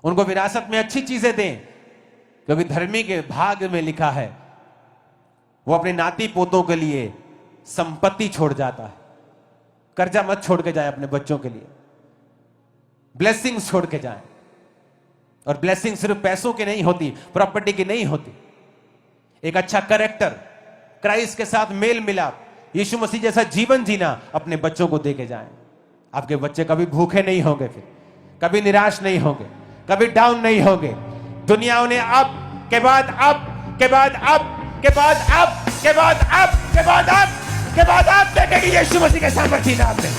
उनको विरासत में अच्छी चीजें दें, क्योंकि धर्मी के भाग्य में लिखा है वो अपने नाती पोतों के लिए संपत्ति छोड़ जाता है। कर्जा मत छोड़ के जाए अपने बच्चों के लिए, ब्लेसिंग्स छोड़ के जाए। और ब्लेसिंग सिर्फ पैसों की नहीं होती, प्रॉपर्टी की नहीं होती। एक अच्छा कैरेक्टर, क्राइस्ट के साथ मेल मिलाप, यीशु मसीह जैसा जीवन जीना अपने बच्चों को दे के जाएं। आपके बच्चे कभी भूखे नहीं होंगे, फिर कभी निराश नहीं होंगे, कभी डाउन नहीं होंगे। दुनिया उन्हें अब के बाद अब के बाद अब के बाद अब के बाद अब के बाद अब के बाद अब देखेगी। यीशु मसीह के सामर्थ्य नाम में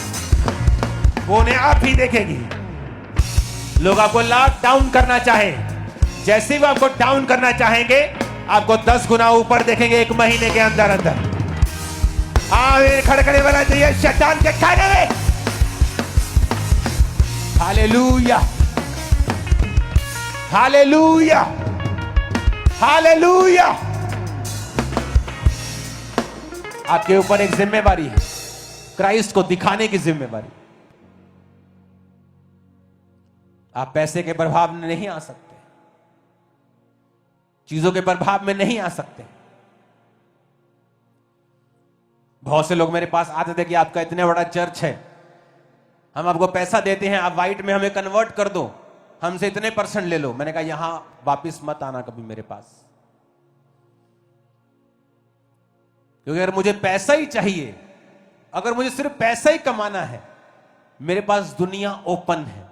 वो उन्हें आप ही देखेगी। लोग आपको लॉक डाउन करना चाहे, जैसे ही वो आपको डाउन करना चाहेंगे, आपको 10 गुना ऊपर देखेंगे 1 महीने के अंदर अंदर। खड़खड़े वाला चाहिए शैतान के खाने में। Hallelujah, hallelujah, hallelujah. आपके ऊपर एक जिम्मेवारी है, क्राइस्ट को दिखाने की जिम्मेवारी। आप पैसे के प्रभाव में नहीं आ सकते, चीजों के प्रभाव में नहीं आ सकते। बहुत से लोग मेरे पास आते थे कि आपका इतना बड़ा चर्च है, हम आपको पैसा देते हैं, आप वाइट में हमें कन्वर्ट कर दो, हमसे इतने % ले लो। मैंने कहा यहां वापिस मत आना कभी मेरे पास, क्योंकि अगर मुझे पैसा ही चाहिए, अगर मुझे सिर्फ पैसा ही कमाना है, मेरे पास दुनिया ओपन है।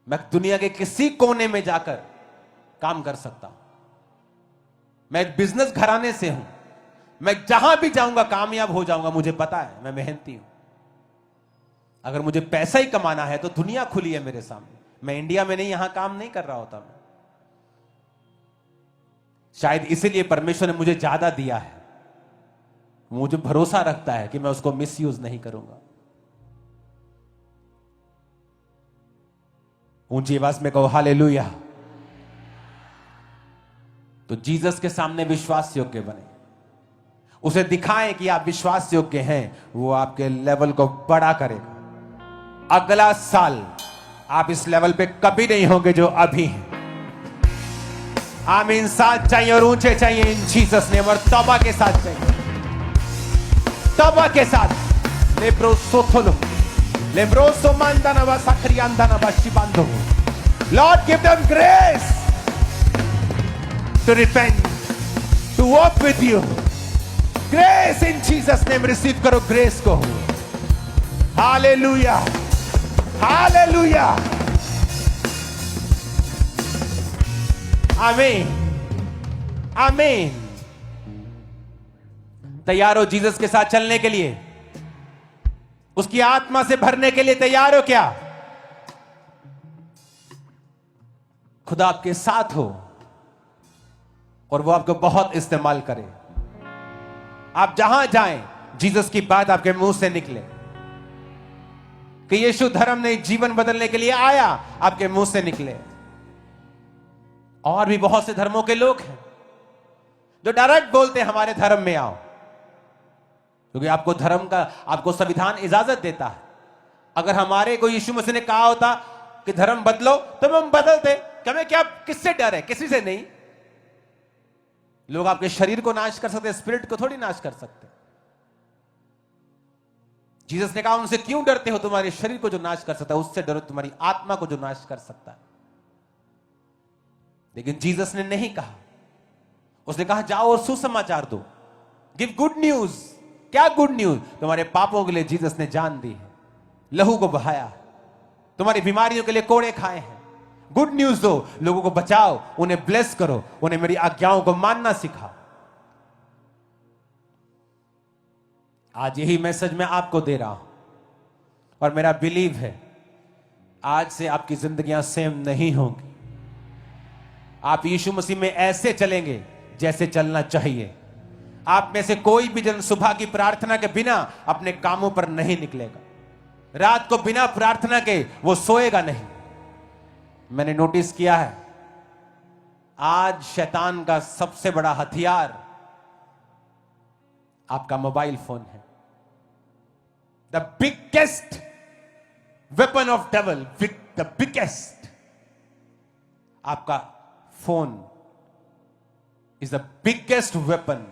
मैं दुनिया के किसी कोने में जाकर काम कर सकता हूं। मैं एक बिजनेस घराने से हूं, मैं जहां भी जाऊंगा कामयाब हो जाऊंगा, मुझे पता है, मैं मेहनती हूं। अगर मुझे पैसा ही कमाना है तो दुनिया खुली है मेरे सामने। मैं इंडिया में नहीं, यहां काम नहीं कर रहा होता मैं। शायद इसीलिए परमेश्वर ने मुझे ज्यादा दिया है, मुझे भरोसा रखता है कि मैं उसको मिसयूज नहीं करूंगा। ऊंची आवाज में कहो हालेलुया। तो जीसस के सामने विश्वास योग्य बने, उसे दिखाएं कि आप विश्वास योग्य हैं, वो आपके लेवल को बड़ा करेगा। अगला साल आप इस लेवल पे कभी नहीं होंगे जो अभी हैं। आमीन। साथ चाहिए और ऊंचे चाहिए इन जीसस नेम, और तौबा के साथ चाहिए, तौबा के साथ। लेब्रोसोथोलो लेब्रोसो मांदाना वा साखरियांदाना वा शिबांदो। Lord give them grace to repent, to walk with you. Grace in Jesus name, receive करो ग्रेस को। Hallelujah, hallelujah, amen, amen. तैयार हो जीसस के साथ चलने के लिए? उसकी आत्मा से भरने के लिए तैयार हो क्या? खुदा आपके साथ हो और वो आपको बहुत इस्तेमाल करे। आप जहां जाएं जीसस की बात आपके मुंह से निकले कि यीशु धर्म ने जीवन बदलने के लिए आया, आपके मुंह से निकले। और भी बहुत से धर्मों के लोग हैं जो डायरेक्ट बोलते हैं हमारे धर्म में आओ, क्योंकि आपको धर्म का, आपको संविधान इजाजत देता है। अगर हमारे को यीशु मसीह ने कहा होता कि धर्म बदलो तो हम बदलते। हमें क्या, किससे डर है? किसी से नहीं। लोग आपके शरीर को नाश कर सकते, स्पिरिट को थोड़ी नाश कर सकते। जीसस ने कहा उनसे क्यों डरते हो? तुम्हारे शरीर को जो नाश कर सकता है उससे डरो, तुम्हारी आत्मा को जो नाश कर सकता है। लेकिन जीसस ने नहीं कहा, उसने कहा जाओ और सुसमाचार दो, गिव गुड न्यूज। क्या गुड न्यूज? तुम्हारे पापों के लिए जीसस ने जान दी है, लहू को बहाया, तुम्हारी बीमारियों के लिए कोड़े खाए हैं। गुड न्यूज दो, लोगों को बचाओ, उन्हें ब्लेस करो, उन्हें मेरी आज्ञाओं को मानना सिखाओ। आज यही मैसेज मैं आपको दे रहा हूं और मेरा बिलीव है आज से आपकी जिंदगियां सेम नहीं होंगी। आप यीशु मसीह में ऐसे चलेंगे जैसे चलना चाहिए। आप में से कोई भी जन सुबह की प्रार्थना के बिना अपने कामों पर नहीं निकलेगा। रात को बिना प्रार्थना के वो सोएगा नहीं। मैंने नोटिस किया है आज शैतान का सबसे बड़ा हथियार आपका मोबाइल फोन है। The biggest weapon of devil, the biggest, आपका phone is the biggest weapon.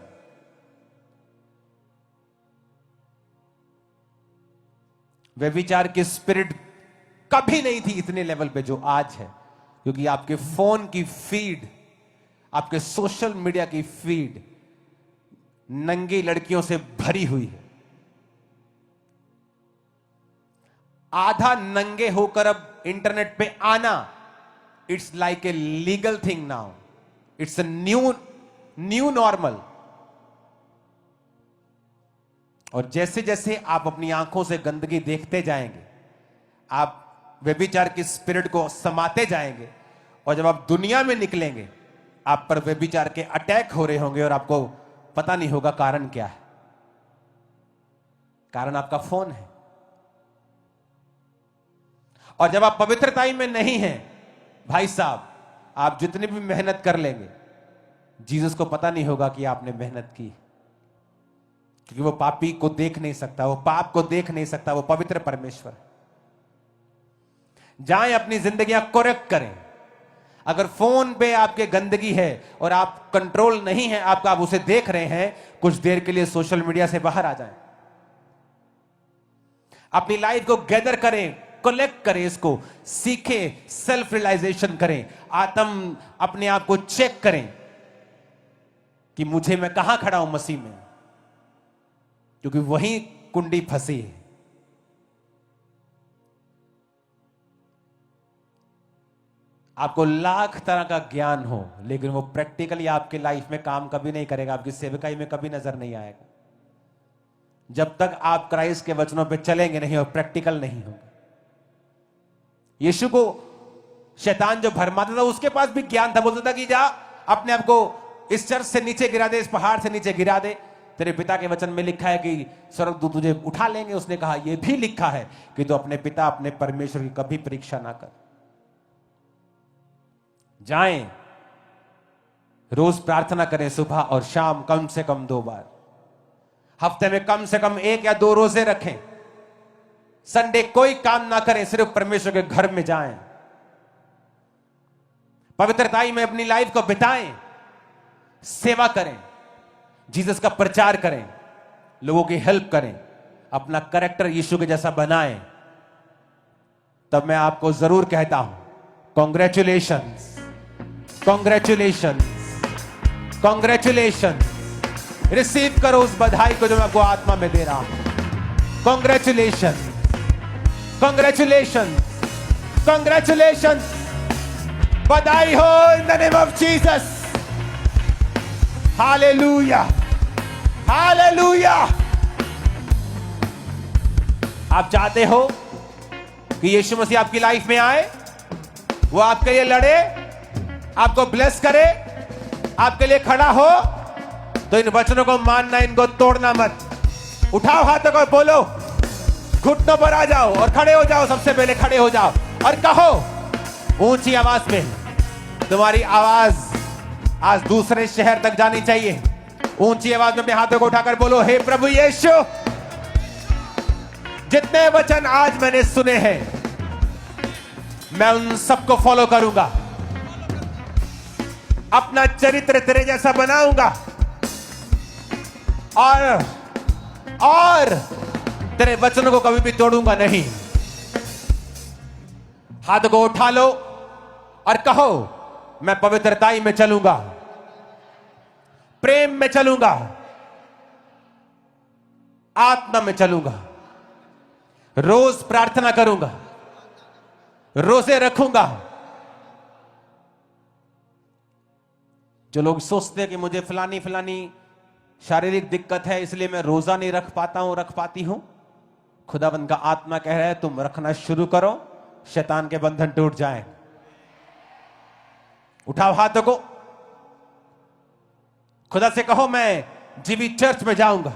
व्यभिचार की स्पिरिट कभी नहीं थी इतने लेवल पे जो आज है, क्योंकि आपके फोन की फीड, आपके सोशल मीडिया की फीड नंगी लड़कियों से भरी हुई है। आधा नंगे होकर अब इंटरनेट पे आना, it's like a legal thing now, it's a new normal. और जैसे जैसे आप अपनी आंखों से गंदगी देखते जाएंगे, आप व्यभिचार की स्पिरिट को समाते जाएंगे, और जब आप दुनिया में निकलेंगे, आप पर व्यभिचार के अटैक हो रहे होंगे और आपको पता नहीं होगा कारण क्या है। कारण आपका फोन है। और जब आप पवित्रताई में नहीं हैं, भाई साहब, आप जितनी भी मेहनत कर लेंगे, जीसस को पता नहीं होगा कि आपने मेहनत की, क्योंकि वो पापी को देख नहीं सकता, वो पाप को देख नहीं सकता, वो पवित्र परमेश्वर है। जाएं अपनी जिंदगियां करेक्ट करें। अगर फोन पे आपके गंदगी है और आप कंट्रोल नहीं है आपका, आप उसे देख रहे हैं, कुछ देर के लिए सोशल मीडिया से बाहर आ जाएं। अपनी लाइफ को गैदर करें, कलेक्ट करें, इसको सीखें, सेल्फ रियलाइजेशन करें, आत्म अपने आप को चेक करें कि मुझे, मैं कहां खड़ा हूं मसीह में, क्योंकि वहीं कुंडी फंसी है। आपको लाख तरह का ज्ञान हो, लेकिन वो प्रैक्टिकली आपके लाइफ में काम कभी नहीं करेगा, आपकी सेवकाई में कभी नजर नहीं आएगा, जब तक आप क्राइस्ट के वचनों पे चलेंगे नहीं और प्रैक्टिकल नहीं होगा। यीशु को शैतान जो भरमाता था, उसके पास भी ज्ञान था, बोलता था कि जा अपने आप को इस चर्च से नीचे गिरा दे, इस पहाड़ से नीचे गिरा दे, तेरे पिता के वचन में लिखा है कि स्वर्गदूत तुझे उठा लेंगे। उसने कहा यह भी लिखा है कि तू अपने पिता, अपने परमेश्वर की कभी परीक्षा ना कर। जाएं, रोज प्रार्थना करें, सुबह और शाम, कम से कम 2 बार, हफ्ते में कम से कम 1 या 2 रोजे रखें। संडे कोई काम ना करें, सिर्फ परमेश्वर के घर में जाएं, पवित्रताई में अपनी लाइफ को बिताएं, सेवा करें, जीसस का प्रचार करें, लोगों की हेल्प करें, अपना कैरेक्टर यीशु के जैसा बनाएं। तब मैं आपको जरूर कहता हूं, कॉन्ग्रेचुलेशंस, कॉन्ग्रेचुलेशंस, कॉन्ग्रेचुलेशंस। रिसीव करो उस बधाई को जो मैं आपको आत्मा में दे रहा हूं। Congratulations, congratulations, congratulations. बधाई हो in the name of Jesus. Hallelujah, hallelujah. आप चाहते हो कि यीशु मसीह आपकी लाइफ में आए, वो आपके लिए लड़े, आपको ब्लेस करे, आपके लिए खड़ा हो, तो इन वचनों को मानना, इनको तोड़ना मत। उठाओ हाथों को, बोलो, घुटनों पर आ जाओ और खड़े हो जाओ। सबसे पहले खड़े हो जाओ और कहो ऊंची आवाज में, तुम्हारी आवाज आज दूसरे शहर तक जानी चाहिए। ऊंची आवाज में अपने हाथों को उठाकर बोलो, हे प्रभु यीशु, जितने वचन आज मैंने सुने हैं, मैं उन सबको फॉलो करूंगा, अपना चरित्र तेरे जैसा बनाऊंगा, और तेरे वचनों को कभी भी तोड़ूंगा नहीं। हाथ को उठा लो और कहो, मैं पवित्रताई में चलूंगा, प्रेम में चलूंगा, आत्मा में चलूंगा, रोज प्रार्थना करूंगा, रोजे रखूंगा। जो लोग सोचते हैं कि मुझे फलानी फलानी शारीरिक दिक्कत है इसलिए मैं रोजा नहीं रख पाता हूं, रख पाती हूं, खुदावंद का आत्मा कह रहा है तुम रखना शुरू करो, शैतान के बंधन टूट जाएं। उठाओ हाथों को, खुदा से कहो, मैं जीवित चर्च में जाऊंगा,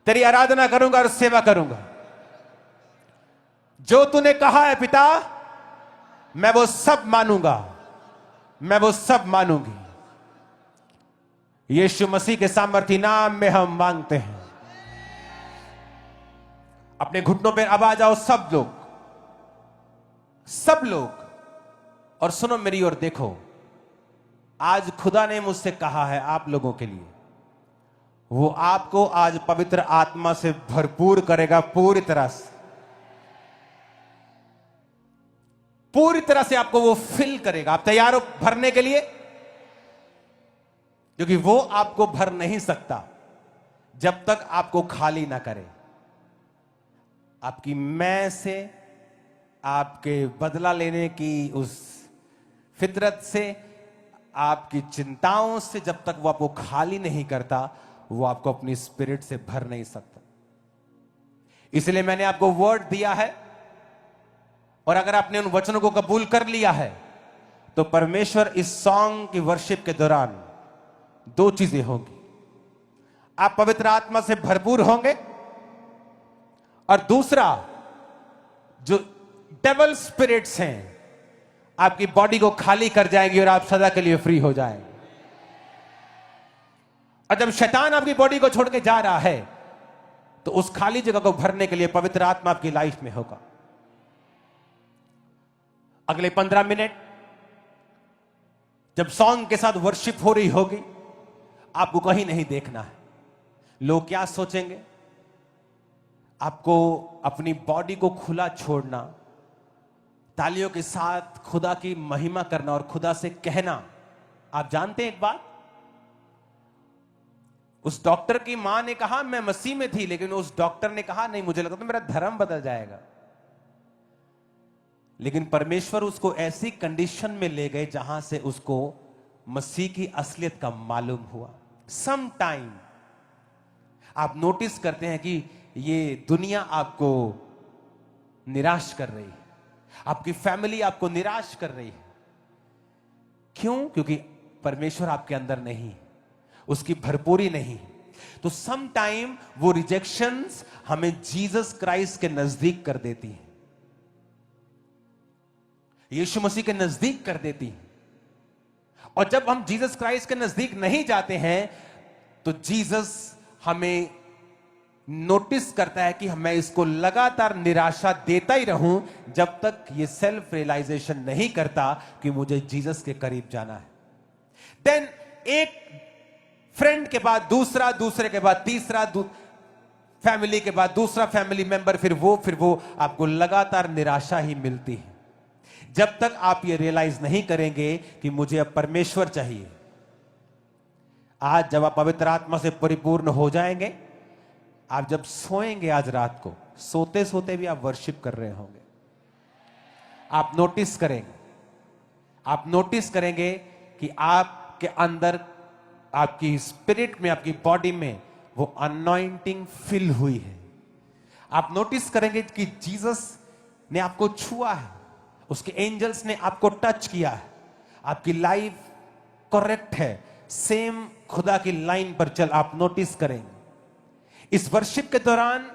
तेरी आराधना करूंगा और सेवा करूंगा। जो तूने कहा है पिता, मैं वो सब मानूंगा, मैं वो सब मानूंगी। यीशु मसीह के सामर्थी नाम में हम मांगते हैं अपने घुटनों पे अब आ जाओ सब लोग, सब लोग। और सुनो मेरी ओर देखो, आज खुदा ने मुझसे कहा है आप लोगों के लिए, वो आपको आज पवित्र आत्मा से भरपूर करेगा पूरी तरह से, पूरी तरह से आपको वो फिल करेगा। आप तैयार हो भरने के लिए? क्योंकि वो आपको भर नहीं सकता जब तक आपको खाली ना करे। आपकी मैं से, आपके बदला लेने की उस फितरत से, आपकी चिंताओं से, जब तक वो आपको खाली नहीं करता, वो आपको अपनी स्पिरिट से भर नहीं सकता। इसलिए मैंने आपको वर्ड दिया है, और अगर आपने उन वचनों को कबूल कर लिया है तो परमेश्वर इस सॉन्ग की वर्शिप के दौरान दो चीजें होंगी। आप पवित्र आत्मा से भरपूर होंगे, और दूसरा, जो डेवल स्पिरिट्स हैं आपकी बॉडी को खाली कर जाएंगी और आप सदा के लिए फ्री हो जाएंगे। और जब शैतान आपकी बॉडी को छोड़ के जा रहा है तो उस खाली जगह को भरने के लिए पवित्र आत्मा आपकी लाइफ में होगा। अगले 15 मिनट जब सॉन्ग के साथ वर्शिप हो रही होगी, आपको कहीं नहीं देखना है लोग क्या सोचेंगे। आपको अपनी बॉडी को खुला छोड़ना, तालियों के साथ खुदा की महिमा करना और खुदा से कहना। आप जानते हैं एक बात, उस डॉक्टर की मां ने कहा मैं मसीह में थी, लेकिन उस डॉक्टर ने कहा नहीं, मुझे लगता मेरा धर्म बदल जाएगा। लेकिन परमेश्वर उसको ऐसी कंडीशन में ले गए जहां से उसको मसीह की असलियत का मालूम हुआ। सम टाइम आप नोटिस करते हैं कि ये दुनिया आपको निराश कर रही है, आपकी फैमिली आपको निराश कर रही है। क्यों? क्योंकि परमेश्वर आपके अंदर नहीं है, उसकी भरपूरी नहीं है। तो सम टाइम वो रिजेक्शंस हमें जीसस क्राइस्ट के नजदीक कर देती है, यीशु मसीह के नजदीक कर देती है। और जब हम जीसस क्राइस्ट के नजदीक नहीं जाते हैं तो जीसस हमें नोटिस करता है कि मैं इसको लगातार निराशा देता ही रहूं जब तक ये सेल्फ रियलाइजेशन नहीं करता कि मुझे जीसस के करीब जाना है। देन एक फ्रेंड के बाद दूसरा, दूसरे के बाद तीसरा, फैमिली के बाद दूसरा फैमिली मेंबर, फिर वो आपको लगातार निराशा ही मिलती है जब तक आप ये रियलाइज नहीं करेंगे कि मुझे अब परमेश्वर चाहिए। आज जब आप पवित्र आत्मा से परिपूर्ण हो जाएंगे, आप जब सोएंगे, आज रात को सोते सोते भी आप वर्शिप कर रहे होंगे। आप नोटिस करेंगे कि आपके अंदर, आपकी स्पिरिट में, आपकी बॉडी में वो अनॉइंटिंग फिल हुई है। आप नोटिस करेंगे कि जीसस ने आपको छुआ है, उसके एंजल्स ने आपको टच किया है, आपकी लाइफ करेक्ट है, सेम खुदा की लाइन पर चल। आप नोटिस करेंगे इस वर्शिप के दौरान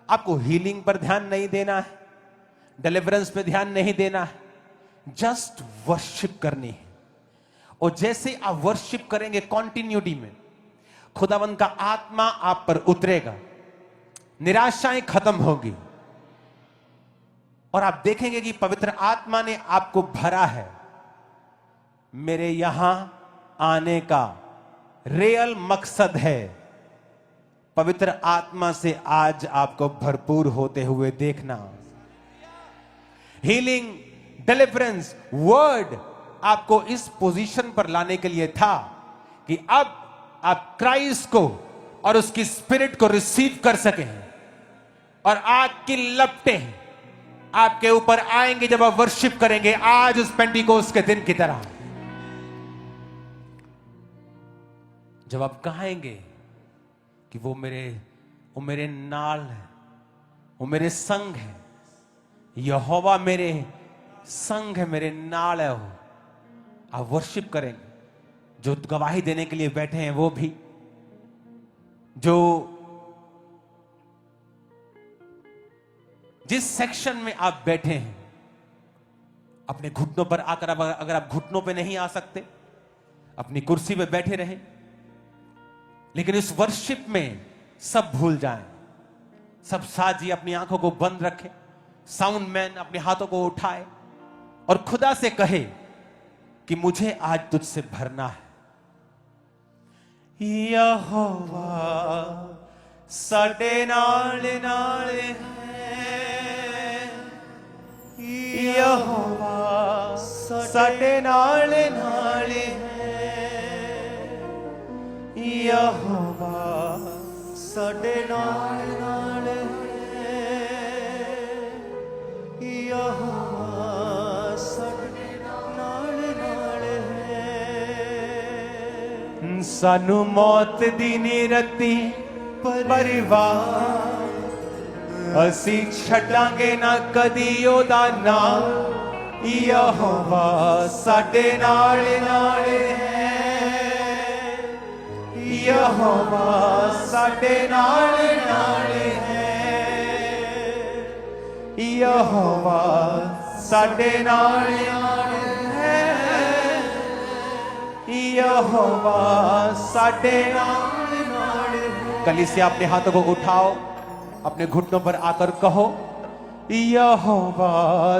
आपको हीलिंग पर ध्यान नहीं देना है, डिलीवरेंस पे ध्यान नहीं देना है, जस्ट वर्शिप करनी है। और जैसे आप वर्शिप करेंगे कॉन्टिन्यूटी में, खुदावंद का आत्मा आप पर उतरेगा, निराशाएं खत्म होगी, और आप देखेंगे कि पवित्र आत्मा ने आपको भरा है। मेरे यहां आने का रियल मकसद है पवित्र आत्मा से आज आपको भरपूर होते हुए देखना। हीलिंग, डिलीवरेंस, वर्ड आपको इस पोजीशन पर लाने के लिए था कि अब आप क्राइस्ट को और उसकी स्पिरिट को रिसीव कर सकें, और आग की लपटें आपके ऊपर आएंगे जब आप वर्शिप करेंगे, आज उस पेंटिकोस्ट के दिन की तरह। जब आप कहेंगे कि वो मेरे नाल है, वो मेरे संग है, यहोवा मेरे संग है, मेरे नाल है, वो आप वर्शिप करेंगे। जो गवाही देने के लिए बैठे हैं वो भी, जो जिस सेक्शन में आप बैठे हैं, अपने घुटनों पर आकर, अगर आप घुटनों पे नहीं आ सकते, अपनी कुर्सी पे बैठे रहें, लेकिन इस वर्शिप में सब भूल जाएं, सब साजी अपनी आंखों को बंद रखे, साउंड मैन अपने हाथों को उठाए और खुदा से कहे कि मुझे आज तुझसे भरना है। यहोवा साडे नाल नाल है, यहोवा साडे नाल नाल है, यहोवा साडे नाल नाल है, यहोवा साडे नाल नाल है। सानू मौत दी नी रती परिवार, असी छड्डांगे ना कदी ओदा नाम, यहोवा साडे नाल नाल है, यहोवा साडे नाल नाल है, यहोवा साडे नाल नाल है, यहोवा साडे नाल नाल है। कलीसिया अपने हाथों को उठाओ, अपने घुटनों पर आकर कहो, यहोवा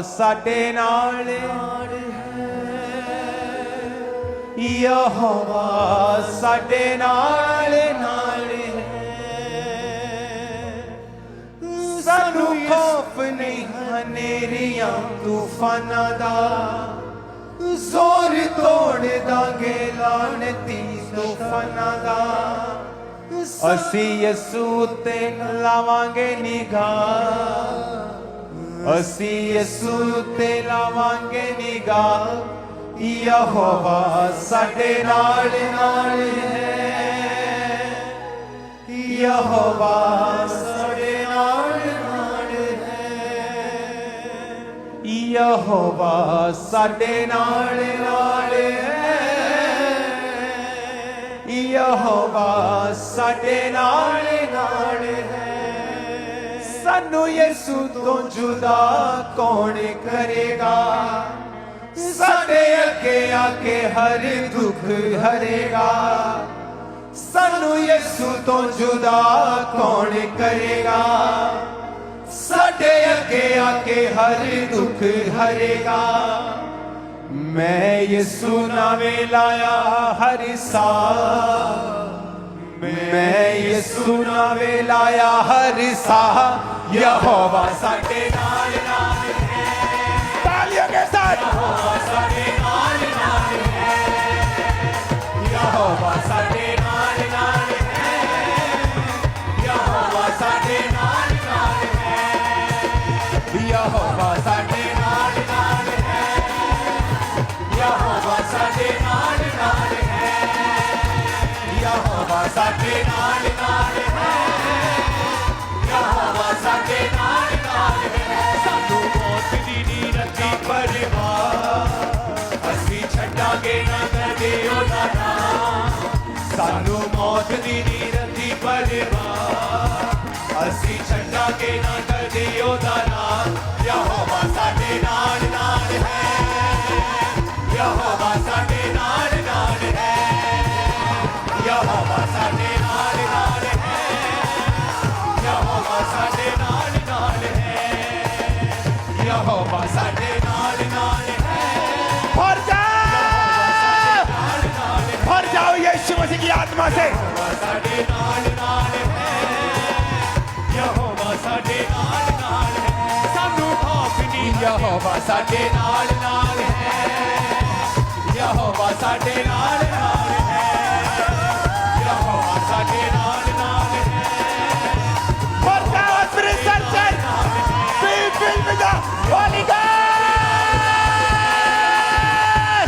साडे नाल नाल है, यहोवा साडे नाल नाल है। सानू खौफ नहीं हनेरियां तूफानां दा, जोर तोड़ दांगे लानती तूफानां दा, असी यसू ते लावांगे निगाह, असी यसू ते लावांगे निगाह, यहोवा साडे नाल नाल है, यहोवा साडे नाल नाल है, यहोवा साडे नाल नाल है, यहोवा साडे नाल नाल है। सानू यसू तो जुदा कौन करेगा, साडे अगे आके हर दुख हरेगा, सानू यसू तो जुदा कौन करेगा, साडे अगे आके हर दुख हरेगा। मैं यसू नावे लाया हर साह, मैं यसू नावे लाया हर साह, यहोवा साडे नाल नाल है। तालियों के साथ यहोवा साडे नाल नाल है, यहोवा साडे नाल नाल है, यहोवा साडे नाल नाल है, यहोवा साडे नाल नाल है, यहोवा साडे नाल नाल है, यहोवा साडे नाल नाल है, यहोवा साडे नाल नाल है। सानू मौत दी नी रती परवाह, असी छड्डांगे ना कदे ओदा नाम, सानू मौत दी नी रती परवाह, असी छड्डांगे ना कदे ओदा नाम, यहोवा साडे नाल नाल है, यहोवा साडे नाल नाल है, यहोवा साडे नाल नाल है, यहोवा साडे नाल नाल है, यहोवा साडे नाल नाल है। भर जाओ यीशु मसीह की आत्मा से। यहोवा साडे नाल नाल है, यहोवा साडे नाल नाल है। सानू खौफ नहीं, यहोवा साडे नाल नाल है, यहोवा साडे नाल नाल है, यहोवा साडे नाल नाल है। For God's resurrection, be filled with the Holy Ghost.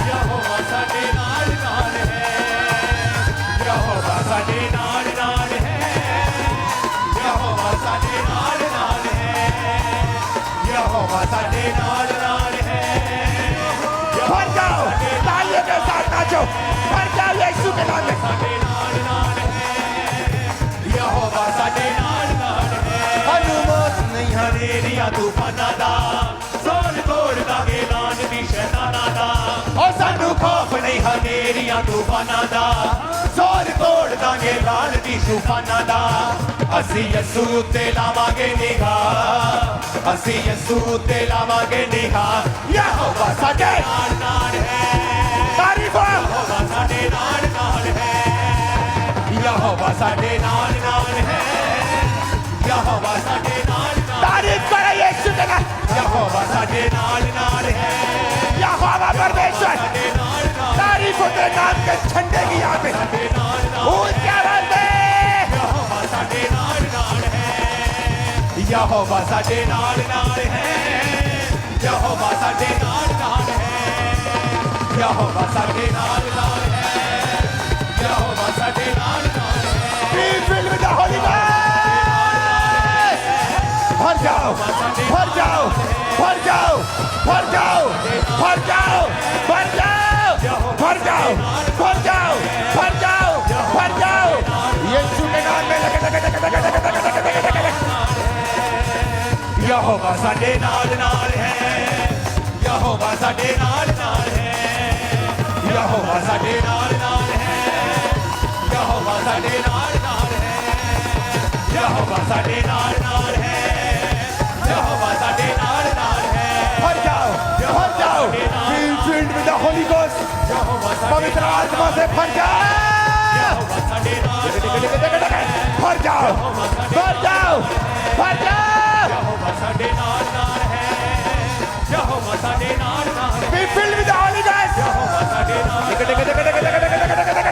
यहोवा साडे नाल नाल है, यहोवा साडे नाल नाल है, यहोवा साडे नाल नाल है, यहोवा साडे नाल नाल है। भर जाओ, तालियों के साथ नाचो, भर जाओ यीशु के नाम में। साडे नाल नाल है, यहोवा साडे नाल नाल है। अनुमत नहीं हनेरियां तूफानां दा, जोर तोड़ दांगे लान दी शैतानां दा। ओ सानू खौफ नहीं हनेरियां तूफानां दा, जोर तोड़ दांगे लान नाल दी तूफाना दा असी यसू उत्ते लावांगे निगाह असी यसू उत्ते लावांगे निगाह यहोवा साडे नाल है तारीफ यहोवा साडे नाल है यहोवा साडे नाल है यहोवा साडे नाल तारीफ करे यीशु के नाम यहोवा साडे नाल है यहोवा परमेश्वर तारीफ हो तेरे नाम के झंडे की यहाँ पे ऊंचा बात है यहोवा साडे नाल है यहोवा साडे नाल है यहोवा साडे नाल है यहोवा साडे नाल है यहोवा साडे नाल है Be filled with the Holy Ghost भर जाओ भर जाओ भर जाओ भर जाओ भर जाओ भर जाओ भर जाओ भर जाओ भर जाओ भर जाओ यीशु के नाम में लगे यहोवा साडे नाल है यहोवा साडे नाल है यहोवा साडे नाल है यहोवा साडे नाल है यहोवा साडे नाल है यहोवा साडे नाल है भर जाओ Be filled with the Holy Ghost पवित्र आत्मा से भर जाओ भर जाओ भर जाओ भर जाओ यहोवा साडे नाल है यहोवा साडे नाल Be filled with the Holy Ghost यहोवा साडे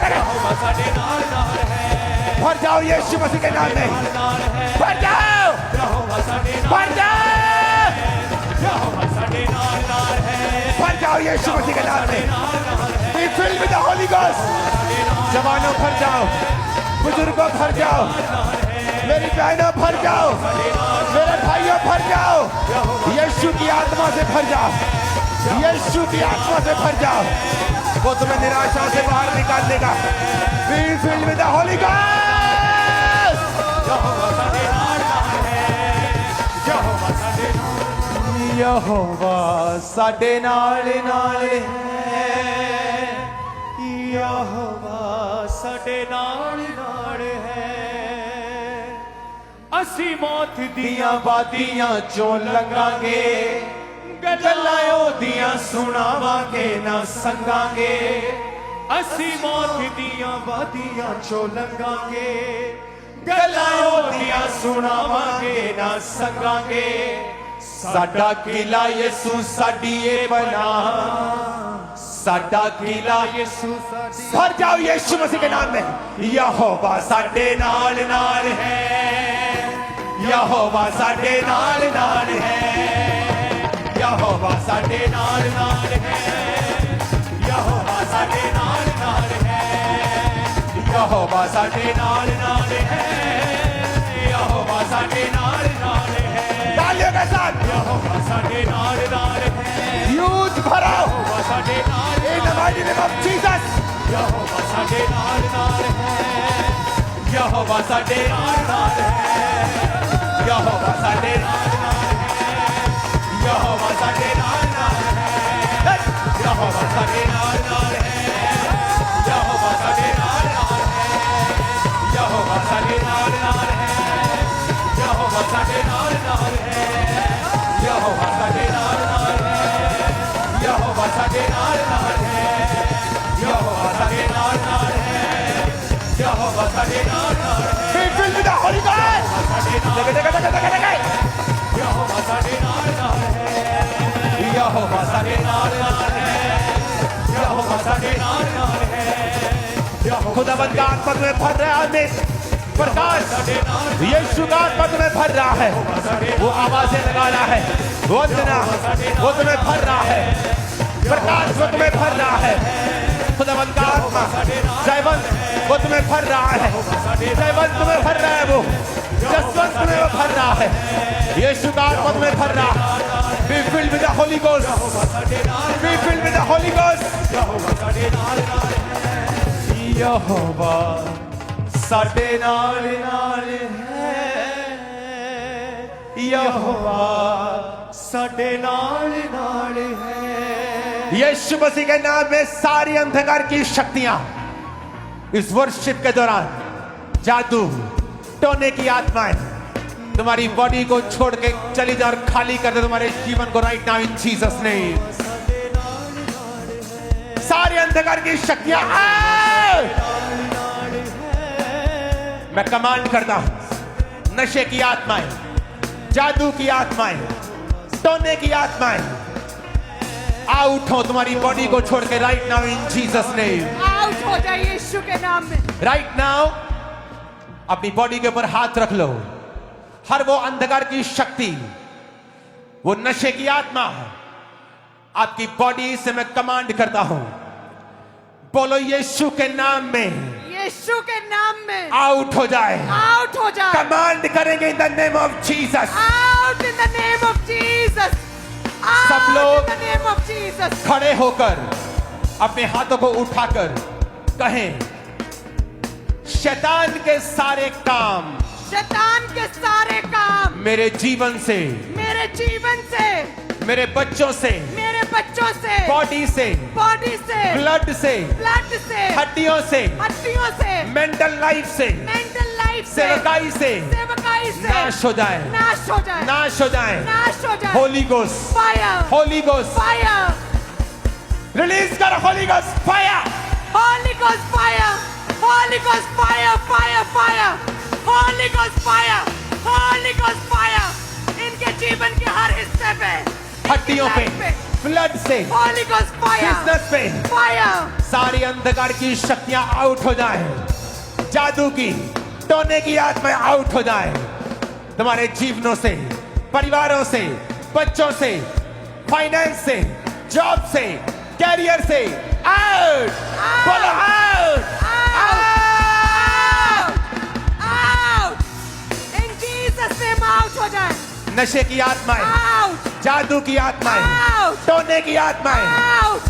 यहोवा साडे नाल है भर जाओ यीशु मसीह के नाम में भर जाओ यहोवा साडे भर जाओ यहोवा साडे नाल है भर जाओ यीशु मसीह के नाम में Be filled with the Holy Ghost जवानों भर जाओ बुजुर्गों भर जाओ मेरी बहनों भर जाओ मेरे भाइयों भर जाओ यीशु की आत्मा से भर जाओ यीशु की आत्मा से भर जाओ वो तुम्हें निराशा से बाहर निकाल देगा Be filled with the Holy Ghost यहोवा साडे नाल है यहोवा साडे नाल है असी मौत दियां वादियां चों लंघांगे गल्लां ओदियां सुणावांगे ना संगांगे असी मौत दियां वादियां चों लंघांगे गल्लां ओदियां सुणावांगे ना संगांगे साडा किला यीशु साडी ए बना साडा किला यीशु भर जाओ यीशु मसीह के नाम में यहोवा साडे नाल है यहोवा साडे नाल है यहोवा साडे नाल है यहोवा साडे नाल है यहोवा साडे नाल है यहोवा साडे नाल है तालियों के साथ यहोवा साडे नाल है यूथ भरो यहोवा साडे in the mighty name of Jesus यहोवा साडे नाल है यहोवा साडे नाल है यहोवा साडे नाल है यहोवा साडे नाल है यहोवा साडे नाल है यहोवा साडे नाल है यहोवा साडे नाल है यहोवा साडे नाल है यहोवा साडे नाल है यहोवा साडे नाल है यहोवा साडे नाल है यहोवा साडे नाल है Be filled with the Holy Ghost यहोवा साडे नाल है यहोवा साडे नाल है यहोवा साडे नाल है खुदावंद का आत्मा में भर रहा है प्रकाश यीशु का आत्मा में भर रहा है वो आवाजें लगा रहा है वो तुम्हें भर रहा है प्रकाश वो तुम्हें भर रहा है खुदावंद का आत्मा जयवंत वो तुम्हें भर रहा है जयवंत तुम्हें भर रहा है वो जसवंत तुम्हें वो भर रहा है यीशु का आत्मा तुम्हें भर रहा है Be filled with the Holy Ghost Be filled with the Holy Ghost यहोवा साडे नाल है यहोवा साडे नाल है यीशु मसीह के नाम में सारी अंधकार की शक्तियां इस वर्षिप के दौरान जादू टोने की आत्माएं तुम्हारी बॉडी को छोड़ के चली जा और खाली कर दे तुम्हारे जीवन को right now in Jesus name. सारे अंधकार की शक्तियां मैं कमांड करता हूं, नशे की आत्माएं, जादू की आत्माएं, टोने की आत्माएं आउट हो तुम्हारी बॉडी को छोड़ के right now in Jesus name. Out हो जाए यीशु के नाम में। राइट नाउ अपनी बॉडी के ऊपर हाथ रख लो। हर वो अंधकार की शक्ति, वो नशे की आत्मा आपकी बॉडी से मैं कमांड करता हूं, बोलो यीशु के नाम में यीशु के नाम में आउट हो जाए। आउट हो जाए। कमांड करेंगे in the name of Jesus. Out in the name of Jesus. सब लोग in the name of Jesus खड़े होकर अपने हाथों को उठाकर कहें, शैतान के सारे काम, शैतान के सारे काम मेरे जीवन से, मेरे जीवन से, मेरे बच्चों से, मेरे बच्चों से, बॉडी से, बॉडी से, ब्लड से, ब्लड से, हड्डियों से, हड्डियों से, मेंटल लाइफ से, मेंटल लाइफ से, सेवकाई से सेवकाई से नाश हो जाए, नाश हो जाए, नाश हो जाए। नाश हो जाए। Holy Ghost, fire, Holy Ghost, fire, release कर Holy Ghost fire, Holy Ghost fire, Holy Ghost fire, fire, fire, Holy Ghost fire, Holy Ghost fire इनके जीवन के हर हिस्से पे, हड्डियों पे, ब्लड से, होली गोस्ट फायर, बिजनेस पे, फायर। सारी अंधकार की शक्तियां आउट हो जाए, जादू की, टोने की आत्माएं आउट हो जाए तुम्हारे जीवनों से, परिवारों से, बच्चों से, फाइनेंस से, जॉब से, कैरियर से आउट। बोलो out, out in Jesus name out हो जाए। नशे की आत्माएं, आउट, जादू की आत्माएं, आउट, टोने की आत्माएं। आउट।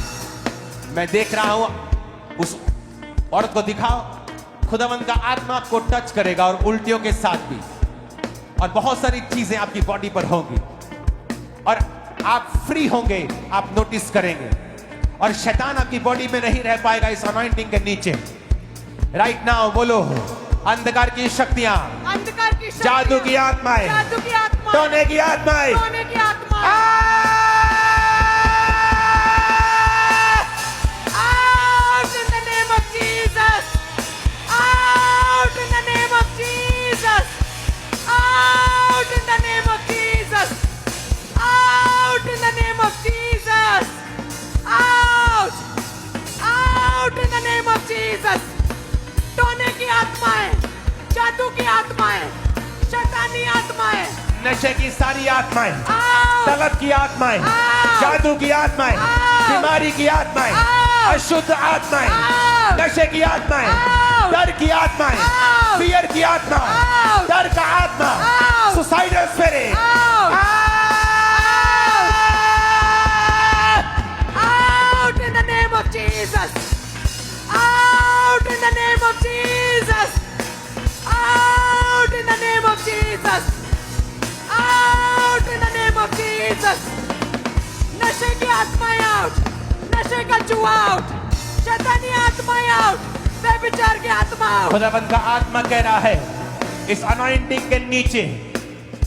मैं देख रहा हूं, उस औरत को दिखाओ, खुदावंद का आत्मा आपको टच करेगा और उल्टियों के साथ भी, और बहुत सारी चीजें आपकी बॉडी पर होंगी और आप फ्री होंगे, आप नोटिस करेंगे और शैतान आपकी बॉडी में नहीं रह पाएगा इस अनॉइंटिंग के नीचे। राइट नाउ बोलो, अंधकार की शक्तियां, अंधकार की शक्तियां, जादू की आत्माएं, जादू की आत्मा, टोने की आत्माएं, टोने की आत्मा, out in the name of Jesus, out in the name of Jesus, out in the name of Jesus, out in the name of Jesus, out, out in the name of Jesus। टोने की आत्माएं, जादू की आत्माएं, शैतानी आत्माएं, नशे की सारी आत्माएं, out, तलब की आत्माएं, out, जादू की आत्माएं, out, बीमारी की आत्माएं, out, अशुद्ध आत्माएं, out, नशे की आत्माएं, out, डर की आत्माएं, out, फियर की आत्मा, out, डर का आत्मा, out, suicidal spirit, out, out in the name of Jesus, out in the name of Jesus, out in the name of Jesus, out in the name of Jesus। नशे की आत्माएं out, नशे का जुआ आउट, शैतानी आत्माएं आउट, व्यभिचार की आत्मा आउट। खुदावंद का आत्मा कह रहा है, इस अनॉइंटिंग के नीचे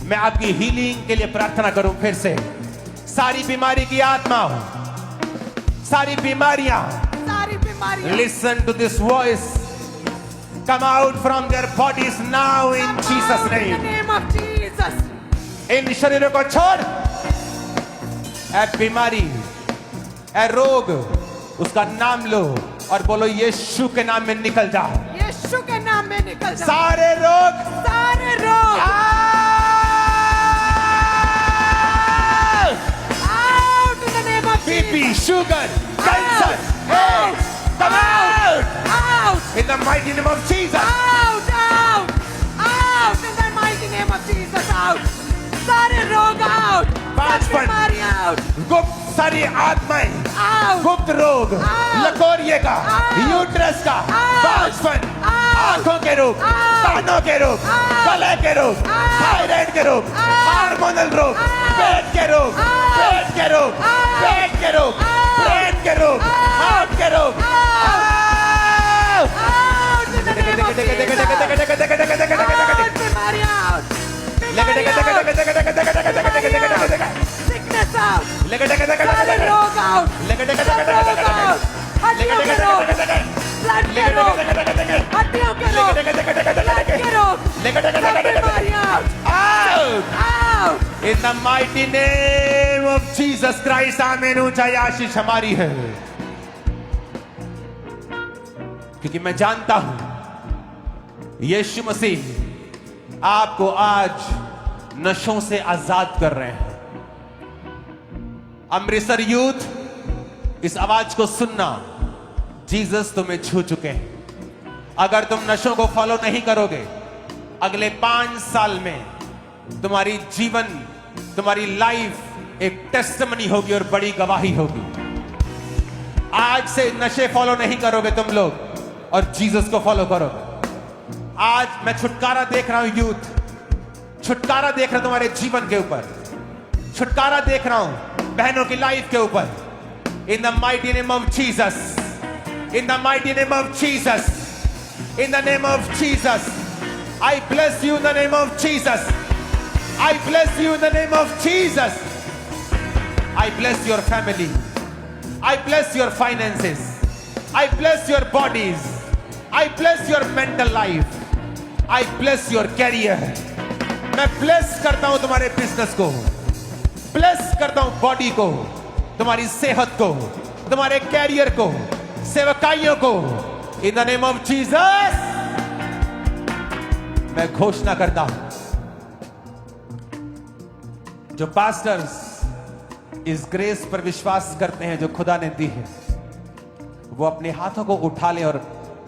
मैं आपकी हीलिंग के लिए प्रार्थना करूं फिर से। सारी बीमारी की आत्मा, सारी बीमारियां, सारी बीमारियां, listen to this voice, come out from their bodies now in Jesus in the name। name of Jesus। इन शरीरों को छोड़, ए बीमारी, ए रोग, उसका नाम लो और बोलो यीशु के नाम में निकल जा। यीशु के नाम में निकल जा। सारे रोग, सारे रोग out in the name of BP, Jesus। Sugar, cancer, AIDS, come out Out, in the mighty name of Jesus। out, out, out in the mighty name of Jesus। Out, सारे रोग out, बचपन, बीमारी out, गुप्त सारी आत्माएं, out, गुप्त रोग, लकोरिये का, यूट्रस का, बचपन, आंखों के रोग, कानों के रोग, गले के रोग, थायराइड के रोग, हार्मोनल रोग, पेट के रोग, पेट के रोग, पेट के रोग, ब्रेन के रोग, हार्ट के रोग, out in the name of Jesus। बीमारी out, बीमारी out, sickness out, सारे रोग out, सब रोग out, हड्डियों के रोग, ब्लड के रोग, हड्डियों के रोग, ब्लड के रोग, सब बीमारी out, Out! out. In the mighty name of Jesus Christ, आमीन। ऊंचाई आशीष हमारी है, क्योंकि मैं जानता हूं यीशु मसीह आपको आज नशों से आजाद कर रहे हैं। अमृतसर यूथ, इस आवाज को सुनना, जीसस तुम्हें छू चुके हैं। अगर तुम नशों को फॉलो नहीं करोगे, अगले 5 साल में तुम्हारी जीवन, तुम्हारी लाइफ एक टेस्टिमनी होगी और बड़ी गवाही होगी। आज से नशे फॉलो नहीं करोगे तुम लोग और जीसस को फॉलो करोगे। आज मैं छुटकारा देख रहा हूं यूथ, छुटकारा देख रहा हूं तुम्हारे जीवन के ऊपर, छुटकारा देख रहा हूं बहनों की लाइफ के ऊपर। In the mighty name of Jesus, in the mighty name of Jesus, in the name of Jesus, I bless you in the name of Jesus. I bless you in the name of Jesus. I bless your family. I bless your finances. I bless your bodies. I bless your mental life. I bless your career. मैं bless करता हूं तुम्हारे business को, bless करता हूं body को, तुम्हारी सेहत को, तुम्हारे कैरियर को, सेवकाइयों को। In the name of Jesus, मैं घोषणा करता हूं, जो पास्टर्स इस ग्रेस पर विश्वास करते हैं जो खुदा ने दी है, वो अपने हाथों को उठा ले और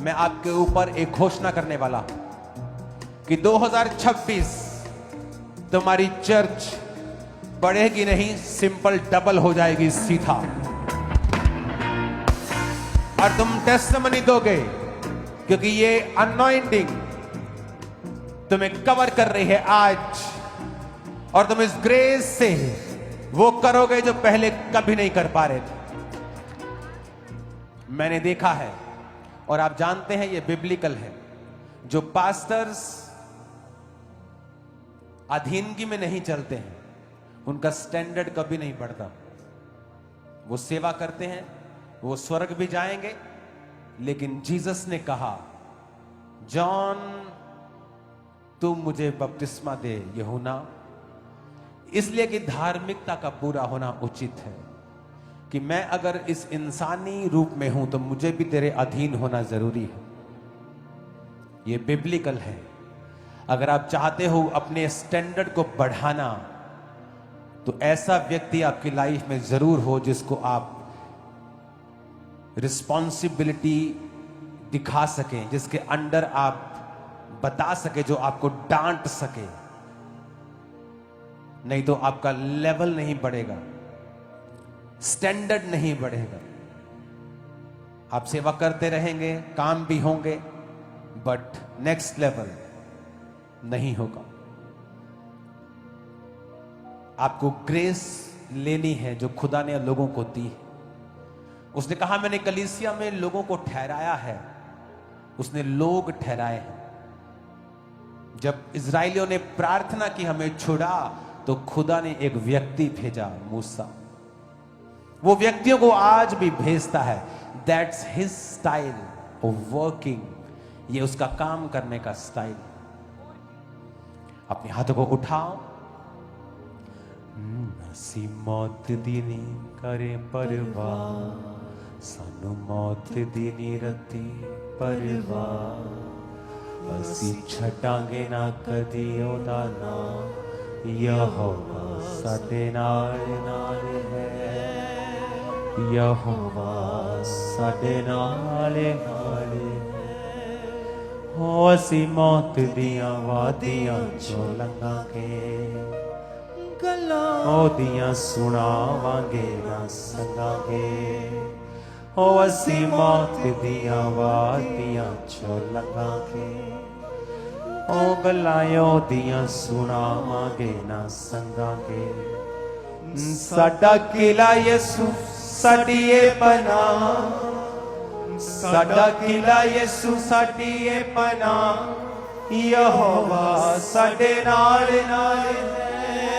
मैं आपके ऊपर एक घोषणा करने वाला हूं कि 2026 तुम्हारी चर्च बढ़ेगी नहीं, सिंपल डबल हो जाएगी सीधा। और तुम टेस्टिमनी दोगे, क्योंकि ये अनॉइंटिंग तुम्हें कवर कर रही है आज, और तुम इस ग्रेस से वो करोगे जो पहले कभी नहीं कर पा रहे थे। मैंने देखा है और आप जानते हैं ये बिब्लिकल है, जो पास्टर्स अधीनगी में नहीं चलते हैं उनका स्टैंडर्ड कभी नहीं बढ़ता। वो सेवा करते हैं, वो स्वर्ग भी जाएंगे, लेकिन जीसस ने कहा, जॉन तू मुझे बपतिस्मा दे यूहन्ना, इसलिए कि धार्मिकता का पूरा होना उचित है, कि मैं अगर इस इंसानी रूप में हूं तो मुझे भी तेरे अधीन होना जरूरी है। ये बिब्लिकल है। अगर आप चाहते हो अपने स्टैंडर्ड को बढ़ाना, तो ऐसा व्यक्ति आपकी लाइफ में जरूर हो जिसको आप रिस्पॉन्सिबिलिटी दिखा सकें, जिसके अंडर आप बता सके, जो आपको डांट सके। नहीं तो आपका लेवल नहीं बढ़ेगा, स्टैंडर्ड नहीं बढ़ेगा। आप सेवा करते रहेंगे, काम भी होंगे, बट नेक्स्ट लेवल नहीं होगा। आपको ग्रेस लेनी है जो खुदा ने लोगों को दी है। उसने कहा, मैंने कलीसिया में लोगों को ठहराया है, उसने लोग ठहराए हैं। जब इजराइलियों ने प्रार्थना की हमें छुड़ा, तो खुदा ने एक व्यक्ति भेजा, मूसा। वो व्यक्तियों को आज भी भेजता है। That's his style of working. ये उसका काम करने का स्टाइल। अपने हाथों को उठाओ। ਅਸੀਂ मौत दी नहीं करे परवाह, सानू मौत दी नहीं रती परवाह, ਅਸੀਂ ਛੱਡਾਂਗੇ ਨਾ ਕਦੀ ਉਹਦਾ ਨਾਮ, ਯਹੋਵਾ ਸਾਡੇ ਨਾਲ ਨਾਲ ਹੈ, ਯਹੋਵਾ ਸਾਡੇ ਨਾਲ ਨਾਲ ਹੈ। ਹੋ ਅਸੀਂ ਮੌਤ ਦੀਆਂ ਵਾਦੀਆਂ ਚੋਂ ਲੰਘਾਂਗੇ, ਉਹਦੀਆਂ ਸੁਣਾਵਾਂਗੇ ਨਾ ਸੰਗਾਂਗੇ। ਹੋ ਅਸੀਂ ਮੌਤ ਦੀਆਂ ਵਾਦੀਆਂ ਚੋਂ ਲੰਘਾਂਗੇ, ਉਹ ਗੱਲਾਂ ਉਹਦੀਆਂ ਸੁਣਾਵਾਂਗੇ ਨਾ ਸੰਗਾਂਗੇ। ਸਾਡਾ ਕਿਲਾ ਯਿਸੂ ਸਾਡੀ ਏ ਪਨਾਹ, ਸਾਡਾ ਕਿਲਾ ਯਿਸੂ ਸਾਡੀ ਏ ਪਨਾਹ, यहोवा साडे नाल नाल है,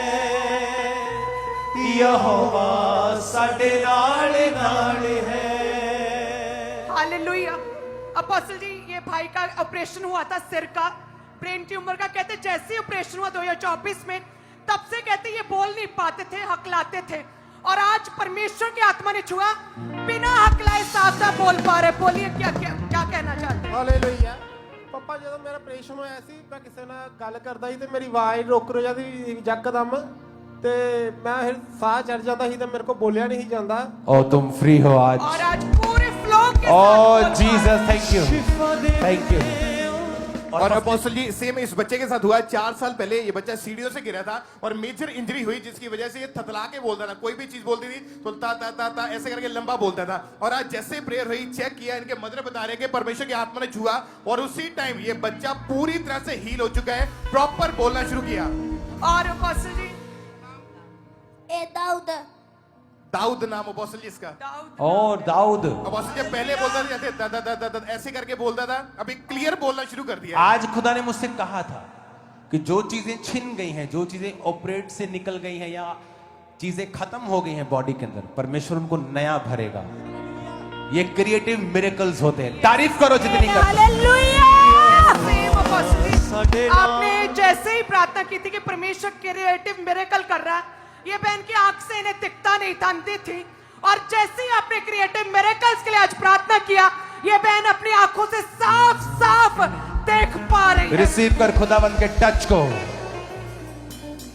यहोवा साडे नाल नाल है। हालेलुया। अपोस्टल जी, ये भाई का ऑपरेशन हुआ था सिर का, ब्रेन ट्यूमर का। कहते जैसे ही ऑपरेशन हुआ 2024 में, तब से कहते ये बोल नहीं पाते थे, हकलाते थे। और आज परमेश्वर की आत्मा ने छुआ, बिना हकलाए साफ साफ बोल पा रहे। बोलिए क्या क्या क्या कहना चाहते हैं? ਹਾਲੇਲੂਇਆ। ਪਪਾ ਜਦੋਂ ਮੇਰਾ ਆਪਰੇਸ਼ਨ ਹੋਇਆ ਸੀ, ਮੈਂ ਕਿਸੇ ਨਾਲ ਗੱਲ ਕਰਦਾ ਸੀ ਤੇ ਮੇਰੀ ਆਵਾਜ਼ ਰੁਕ ਜਾਂਦੀ ਯਕਦਮ, ਤੇ ਮੈਂ ਫਿਰ ਸਾਹ ਚੜ ਜਾਂਦਾ ਸੀ ਤੇ ਮੇਰੇ ਕੋਲ ਬੋਲਿਆ ਨਹੀਂ ਜਾਂਦਾ। ओ तुम फ्री हो आज। और आज पूरे फ्लो के साथ ओ बोल पा रहे। Jesus, thank you, thank you. और अपोस्टल जी सेम इस बच्चे के साथ हुआ। 4 साल पहले ये बच्चा सीढ़ियों से गिरा था और मेजर इंजरी हुई, जिसकी वजह से ये थतला के बोलता था। कोई भी चीज बोलती थी तो ता ऐसे करके लंबा बोलता था। और आज जैसे प्रेयर हुई, चेक किया, इनके मदर बता रहे कि परमेश्वर की आत्मा ने छुआ और उसी टाइम ये बच्चा पूरी तरह से हील हो चुका है, प्रॉपर बोलना शुरू किया। और अपोस्टल जी, ए दाऊद दाऊद नाम अपोस्टल जी इसका। दाऊद और दाऊद अपोस्टल जब पहले बोलता था जैसे दा ऐसे करके बोलता था, अभी क्लियर बोलना शुरू कर दिया। आज खुदा ने मुझसे कहा था कि जो चीजें छिन गई हैं, जो चीजें ऑपरेट से निकल गई हैं या चीजें खत्म हो गई हैं बॉडी के अंदर, परमेश्वर उनको नया भरेगा। ये क्रिएटिव मिरेकल्स होते हैं। तारीफ करो जितनी कर। हालेलुया। सेम अपोस्टल जी, आपने जैसे ही प्रार्थना की थी कि परमेश्वर क्रिएटिव मिरेकल कर रहा है, ये बहन की आंख से इन्हें दिखता नहीं था, अंधी थी। और जैसे ही आपने क्रिएटिव मिरेकल्स के लिए आज प्रार्थना किया, ये बहन अपनी आंखों से साफ साफ देख पा रही है। रिसीव कर खुदावंत के टच को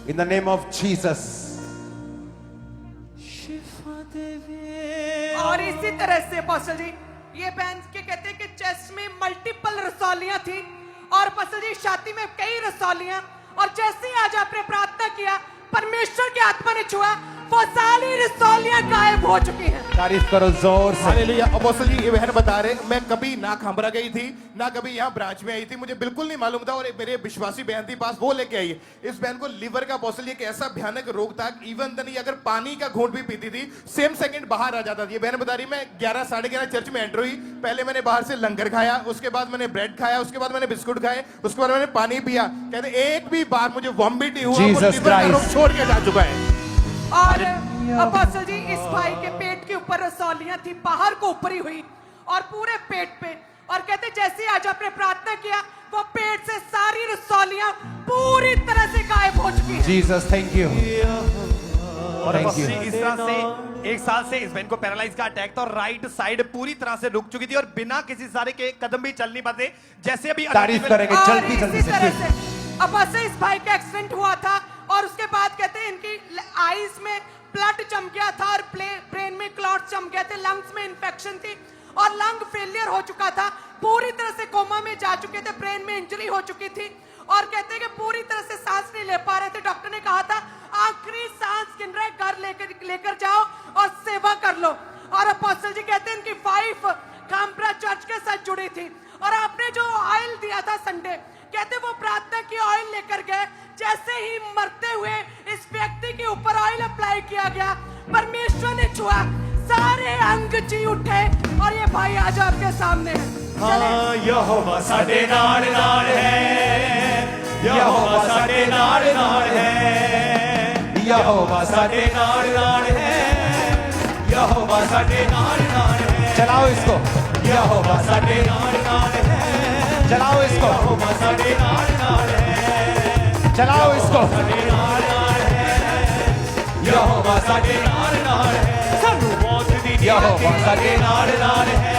in the name of Jesus. और इसी तरह से अपोस्टल जी, ये बहन के कहते हैं कि चेस्ट में मल्टीपल रसौलियां थी और अपोस्टल जी छाती में कई रसौलियां। और जैसे ही आज आपने प्रार्थना किया, परमेश्वर की आत्मा ने छुआ, वो सारी रसौलियां गायब हो चुकी हैं। तारीफ करो जोर से। हालेलुया। अपोस्टल जी ये बहन बता रहे, मैं कभी ना खामरा गई थी, ना कभी यहाँ ब्रांच में आई थी, मुझे बिल्कुल नहीं मालूम था। और एक मेरे विश्वासी बहन थी पास, वो लेके आई। इस बहन को लिवर का अपोस्टल जी एक ऐसा भयानक रोग था, इवन देन अगर पानी का घूंट भी पीती थी, सेम सेकंड बाहर आ जाता था। ये बहन बता रही, मैं 11 साढ़े 11 चर्च में एंटर हुई, पहले मैंने बाहर से लंगर खाया, उसके बाद मैंने ब्रेड खाया, उसके बाद मैंने बिस्कुट खाए, उसके बाद मैंने पानी पिया। कहते एक भी बार मुझे वॉमिट नहीं हुआ, वो लिवर का रोग छोड़ के जा चुका है। और अपोस्टल जी, इस भाई के पेट के ऊपर रसौलियां थी, बाहर को ऊपरी हुई और पूरे पेट पे। और कहते जैसे ही आज आपने प्रार्थना किया, वो पेट से सारी रसौलियां पूरी तरह से गायब हो चुकी हैं। जीसस, थैंक यू, और थैंक अपोस्टल जी, यू। इस तरह से 1 साल से इस बहन को पैरालाइज का अटैक था और राइट साइड पूरी तरह से रुक चुकी थी और बिना किसी सहारे के कदम भी चल नहीं पाते। जैसे अभी तारीफ करेंगे और जल्दी जल्दी इसी तरह से। से अपोस्टल इस भाई का एक्सीडेंट हुआ था और उसके बाद कहते हैं इनकी आईज में ब्लड जम गया था और ब्रेन में क्लॉट जम गए थे, लंग्स में इंफेक्शन थी और लंग फेलियर हो चुका था, पूरी तरह से कोमा में जा चुके थे, ब्रेन में इंजरी हो चुकी थी। और कहते हैं कि पूरी तरह से सांस नहीं ले पा रहे थे। डॉक्टर ने कहा था आखिरी सांस गिन रहे, घर लेकर जाओ और सेवा कर लो। और अपोस्टल जी कहते हैं इनकी वाइफ काम्प्रा चर्च के साथ जुड़ी थी और आपने जो ऑयल दिया था संडे, कहते वो प्रार्थना की ऑयल लेकर गए। जैसे ही मरते हुए इस व्यक्ति के ऊपर ऑयल अप्लाई किया गया, परमेश्वर ने छुआ, सारे अंग जी उठे और ये भाई आज आपके सामने है। हाँ, यहोवा साडे नाल नाल है, यहोवा साडे नाल नाल है, यहोवा साडे नाल नाल है, यहोवा साडे नाल नाल है। चलाओ इसको, यहोवा साडे नाल नाल है, चलाओ इसको, यहोवा साडे नाल नाल है, चलाओ इसको। साडे नाल नाल है, यहोवा साडे नाल नाल है। सानू मौत दी यहोवा साडे नाल नाल है,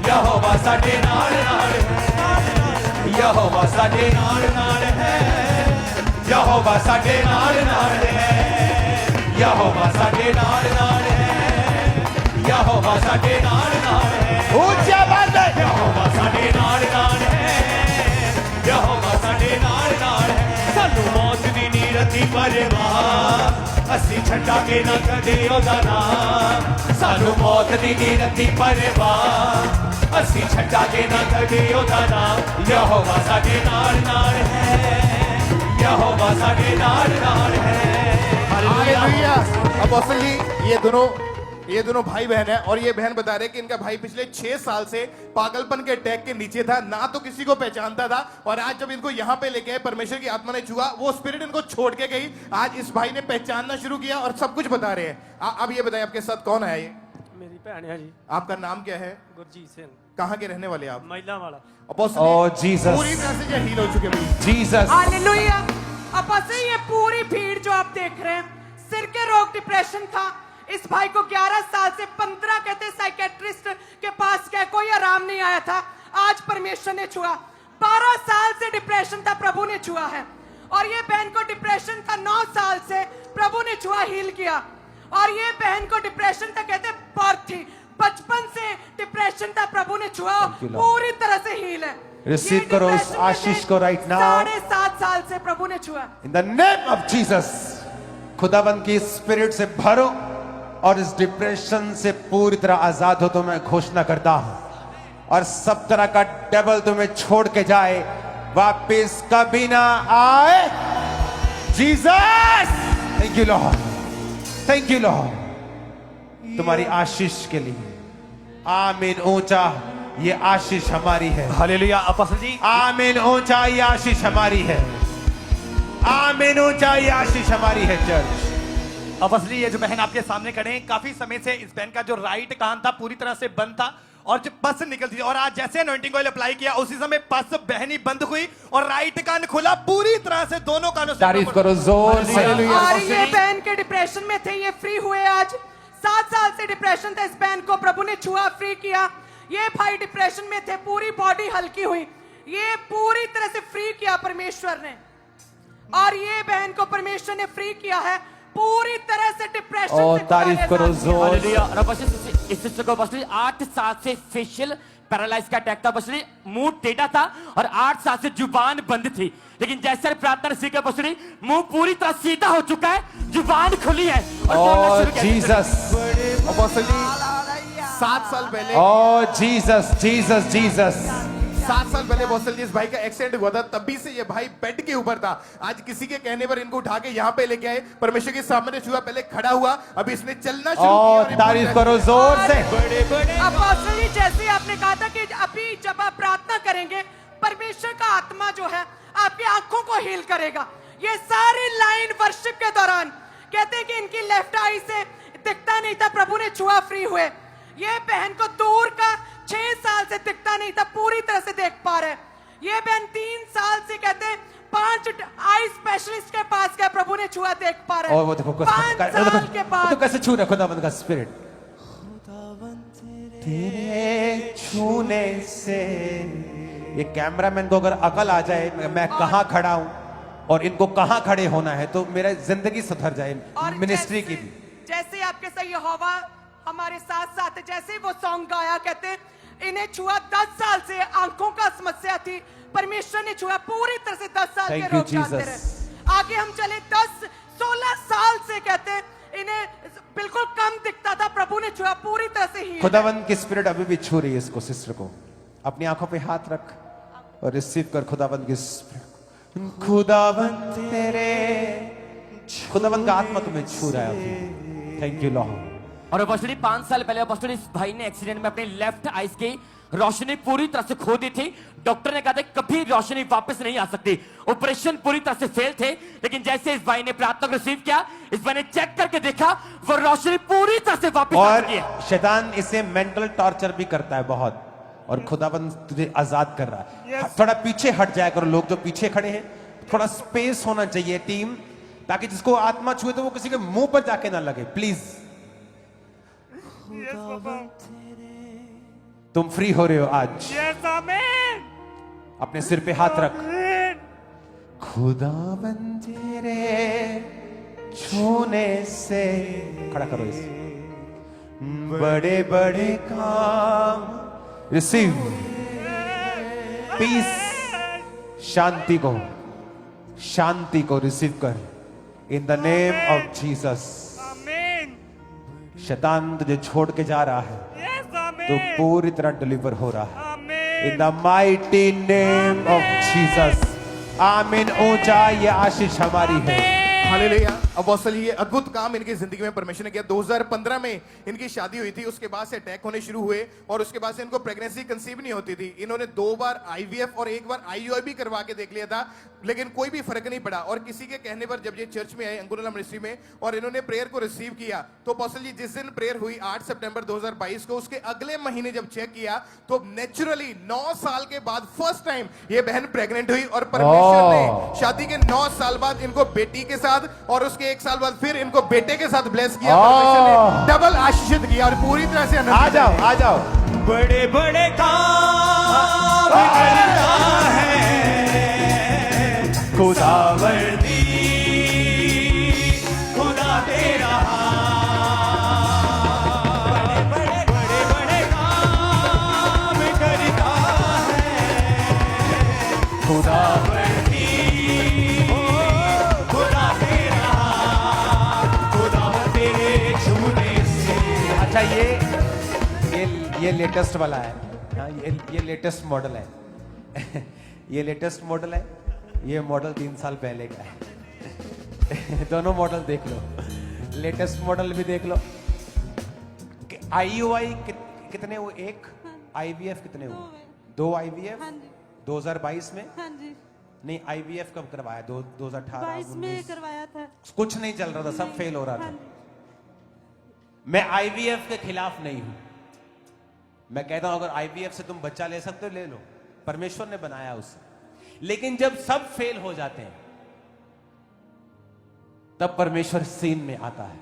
यहोवा साडे नाल नाल है, यहोवा साडे नाल नाल है, यहोवा साडे नाल नाल है, यहोवा साडे नाल नाल है, यहोवा साडे नाल नाल है। ऊंचा बात है। यहोवा साडे नाल नाल है, यहोवा साडे नाल नाल है। सानू मौत दी नी रती परवाह, असी छड्डांगे ना कदे ओदा नाम। सानू मौत दी नी रती परवाह, असी छड्डांगे ना कदे ओदा नाम। यहोवा साडे नाल नाल है, यहोवा साडे नाल नाल है। हालेलुया। अपोस्टल जी ये दोनों ये दोनों भाई बहन है और ये बहन बता रहे कि इनका भाई पिछले 6 साल से पागलपन के टैग के नीचे था, ना तो किसी को पहचानता था, और आज जब इनको यहाँ पे लेके आए, परमेश्वर की आत्मा ने छुआ, वो स्पिरिट इनको छोड़ के गई। आज इस भाई ने पहचानना शुरू किया और सब कुछ बता रहे हैं। अब ये बताएं आपके साथ कौन है? ये मेरी भैन है जी, आपका नाम क्या है? गुरजीत सिंह, कहाँ के रहने वाले आप? महिला वाला। Apostle Oh, Jesus. पूरी तरह से हील हो चुके भाई। Jesus, hallelujah. अब ऐसे ये पूरी भीड़ जो आप देख रहे हैं, सिर के रोग, डिप्रेशन था इस भाई को। 11 साल से 15 कहते साइकेट्रिस्ट के पास गए, कोई आराम नहीं आया था। आज परमेश्वर ने छुआ। 12 साल से डिप्रेशन था, प्रभु ने छुआ है। और ये बहन को डिप्रेशन था 9 साल से, प्रभु ने छुआ, हील किया। और ये बहन को डिप्रेशन था, कहते बर्थ थी, बचपन से डिप्रेशन था, प्रभु ने छुआ, पूरी तरह से हील है। रिसीव करो उस आशीष को राइट नाउ। 7.5 साल से प्रभु ने छुआ। In the name of Jesus, खुदाबंद की स्पिरिट से भरो और इस डिप्रेशन से पूरी तरह आजाद हो। तो मैं घोषणा करता हूं, और सब तरह का डेविल तुम्हें छोड़ के जाए, वापस कभी ना आए। Jesus, thank you Lord, thank you Lord, तुम्हारी आशीष के लिए। आमीन। ऊंचा ये आशीष हमारी है। हालेलुया। अपोस्टल जी, आमीन। ऊंचा ये आशीष हमारी है। आमीन। ऊंचा ये आशीष हमारी है। चर्च, अपोस्टल जी, ये जो बहन आपके सामने खड़े हैं, काफी समय से इस बहन का जो राइट कान था पूरी तरह से बंद था और जो पस निकलती थी, और आज जैसे अनॉइंटिंग ऑयल अप्लाई किया उसी समय पस बहनी बंद हुई और राइट कान खुला पूरी तरह से, दोनों कानों से। तारीफ करो जोर से। और ये बहन के डिप्रेशन में थे, ये फ्री हुए। आज 7 साल से डिप्रेशन था इस बहन को, प्रभु ने छुआ, फ्री किया। ये भाई डिप्रेशन में थे, पूरी बॉडी हल्की हुई, ये पूरी तरह से फ्री किया परमेश्वर ने। और ये बहन को परमेश्वर ने फ्री किया है पूरी तरह से डिप्रेशन से। तारीफ करो जोर। हालेलुया। और अपोस्टल इस सिस्टर को अपोस्टल 8 साल से फेशियल पैरालाइज का अटैक था, अपोस्टल मुंह टेढ़ा था और 8 साल से जुबान बंद थी, लेकिन जैसे प्रार्थना सीखा अपोस्टल मुंह पूरी तरह सीधा हो चुका है, जुबान खुली है और बोलना शुरू किया। जीसस, अपोस्टल जी 7 साल पहले, ओ जीसस, जीसस, जीसस। 7 साल पहले अपोस्टल जी इस भाई का एक्सीडेंट हुआ था, तभी से ये भाई बेड के ऊपर था। आज किसी के कहने पर इनको उठा के यहाँ पे लेके आए, परमेश्वर के सामने छुआ, पहले खड़ा हुआ, अभी इसने चलना शुरू किया। और तारीफ करो जोर से। अपोस्टल जी, जैसे आपने कहा था कि अभी जब आप प्रार्थना करेंगे, परमेश्वर का आत्मा जो है आपकी आंखों को हील करेगा। ये सारी लाइन वर्शिप के दौरान कहते हैं कि इनकी लेफ्ट आई से दिखता नहीं था, प्रभु ने छुआ, फ्री हुए। ये बहन को दूर का 6 साल से दिखता नहीं था, पूरी तरह से देख पा रहे। ये बहन 3 साल से कहते हैं 5 आई स्पेशलिस्ट के पास गए, प्रभु ने छुआ, देख पा रहे। और वो देखो 5 साल के बाद तो कैसे छू रहा खुदाबंद का स्पिरिट। तेरे छूने से, ये कैमरामैन को अगर अकल आ जाए मैं कहां खड़ा हूं और इनको कहां खड़े होना है, तो मेरा जिंदगी सुधर जाए, और मिनिस्ट्री की भी। जैसे आपके साथ यहोवा हमारे साथ साथ है, जैसे वो सॉन्ग गाया, कहते हैं इन्हें छुआ, 10 साल से आंखों का समस्या थी, परमेश्वर ने छुआ, पूरी तरह से 10 साल के Thank you, रोग जाते Jesus. रहे। आगे हम चले, 10-16 साल से कहते हैं इन्हें बिल्कुल कम दिखता था, प्रभु ने छुआ, पूरी तरह से ही। खुदावंद की स्पिरिट अभी भी छू रही है इसको, सिस्टर को। अपनी आंखों पे हाथ रख और रिसीव कर खुदावंद की स्पिरिट। खुदावंद तेरे, खुदावंद का आत्मा तुम्हें छू रहा है अभी। Thank you Lord. और अपोस्टल 5 साल पहले अपोस्टल इस भाई ने एक्सीडेंट में अपने लेफ्ट आईज की रोशनी पूरी तरह से खो दी थी। डॉक्टर ने कहा था कभी रोशनी वापस नहीं आ सकती, ऑपरेशन पूरी तरह से फेल थे, लेकिन जैसे इस भाई ने प्रार्थना को रिसीव किया, इस भाई ने चेक करके देखा, वो रोशनी पूरी तरह से वापस आ चुकी है। और शैतान इसे मेंटल टॉर्चर भी करता है बहुत, और खुदाबंद तुझे आजाद कर रहा है। थोड़ा पीछे हट जाया करो, लोग जो पीछे खड़े हैं, थोड़ा स्पेस होना चाहिए टीम, ताकि जिसको आत्मा छुए तो वो किसी के मुंह पर जाके ना लगे। प्लीज, तुम फ्री हो रहे हो आज। अपने सिर पे हाथ रख। खुदाबंद तेरे छूने से, खड़ा करो इसे, बड़े बड़े काम रिसीव, पीस, शांति को रिसीव कर in the name of Jesus. शैतान तुझे छोड़ के जा रहा है, तो पूरी तरह डिलीवर हो रहा है in the mighty name of Jesus. आमीन। ऊंचा ये आशीष हमारी है। हालेलुया। अपोस्टल ये अद्भुत काम इनकी जिंदगी में परमेश्वर ने किया। 2015 में इनकी शादी हुई थी, उसके बाद से अटैक होने शुरू हुए और उसके बाद से इनको प्रेगनेंसी कंसीव नहीं होती थी। इन्होंने 2 बार IVF और 1 बार IUI भी करवा के देख लिया था, लेकिन कोई भी फर्क नहीं पड़ा। और किसी के कहने पर जब ये चर्च में आए अंकुरला मिनिस्ट्री में और इन्होंने प्रेयर को रिसीव किया, तो अपोस्टल जी जिस दिन प्रेयर हुई 8 सितंबर 2022 को, उसके अगले महीने जब चेक किया तो नेचुरली 9 साल के बाद फर्स्ट टाइम ये बहन प्रेग्नेंट हुई और परमेश्वर ने शादी के 9 साल बाद इनको बेटी के साथ और उसके 1 साल बाद फिर इनको बेटे के साथ ब्लेस किया। परमेश्वर ने डबल आशीषित किया और पूरी तरह से आ जाओ आ जाओ। बड़े बड़े काम करता है खुदावंदी, खुदा तेरा बड़े बड़े काम करता है खुदावंदी, खुदा तेरा, खुदा तेरे छूने से। अच्छा ये लेटेस्ट वाला है। हाँ ये लेटेस्ट मॉडल है। ये लेटेस्ट मॉडल है, ये मॉडल 3 साल पहले का है। दोनों मॉडल देख लो, लेटेस्ट मॉडल भी देख लो। IUI कितने हुए? 1 IVF कितने हुए? 2 IVF हाँ जी 2022 में। हाँ जी नहीं IVF कब करवाया? 2018 22 में 19 करवाया था। कुछ नहीं चल रहा था, सब फेल हो रहा हाँ था। जी। मैं IVF के खिलाफ नहीं हूं। मैं कहता हूं अगर IVF से तुम बच्चा ले सकते हो ले लो, परमेश्वर ने बनाया उसे। लेकिन जब सब फेल हो जाते हैं तब परमेश्वर सीन में आता है।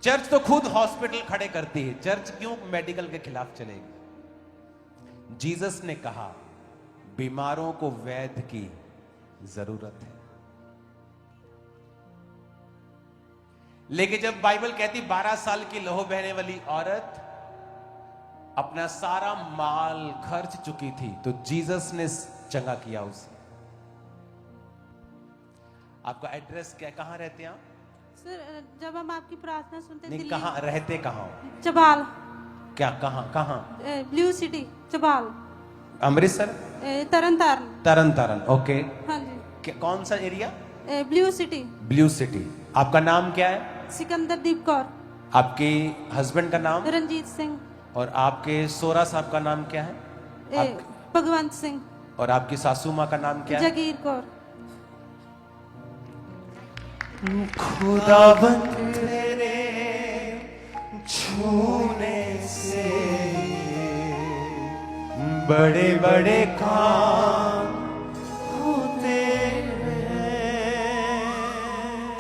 चर्च तो खुद हॉस्पिटल खड़े करती है, चर्च क्यों मेडिकल के खिलाफ चलेगी? जीसस ने कहा बीमारों को वैद्य की जरूरत है। लेकिन जब बाइबल कहती 12 साल की लहू बहने वाली औरत अपना सारा माल खर्च चुकी थी, तो जीसस ने चंगा किया उसे। आपका एड्रेस क्या, कहां रहते हैं आप? सर जब हम आपकी प्रार्थना सुनते नहीं, दिल्ली- कहां रहते? कहां हो? चबाल क्या कहां कहां? ब्लू सिटी चबाल अमृतसर, तरन तारण। तरन तारण। ओके, हाँ जी कौन सा area? Blue city. Blue city. आपका नाम क्या है? सिकंदर दीप कौर। आपके हस्बैंड का नाम? रंजीत सिंह। और आपके सोरा साहब का नाम क्या है? भगवंत सिंह। और आपकी सासू माँ का नाम क्या है? जगीर कौर। खुदावंद तेरे छूने से बड़े बड़े काम होते हैं।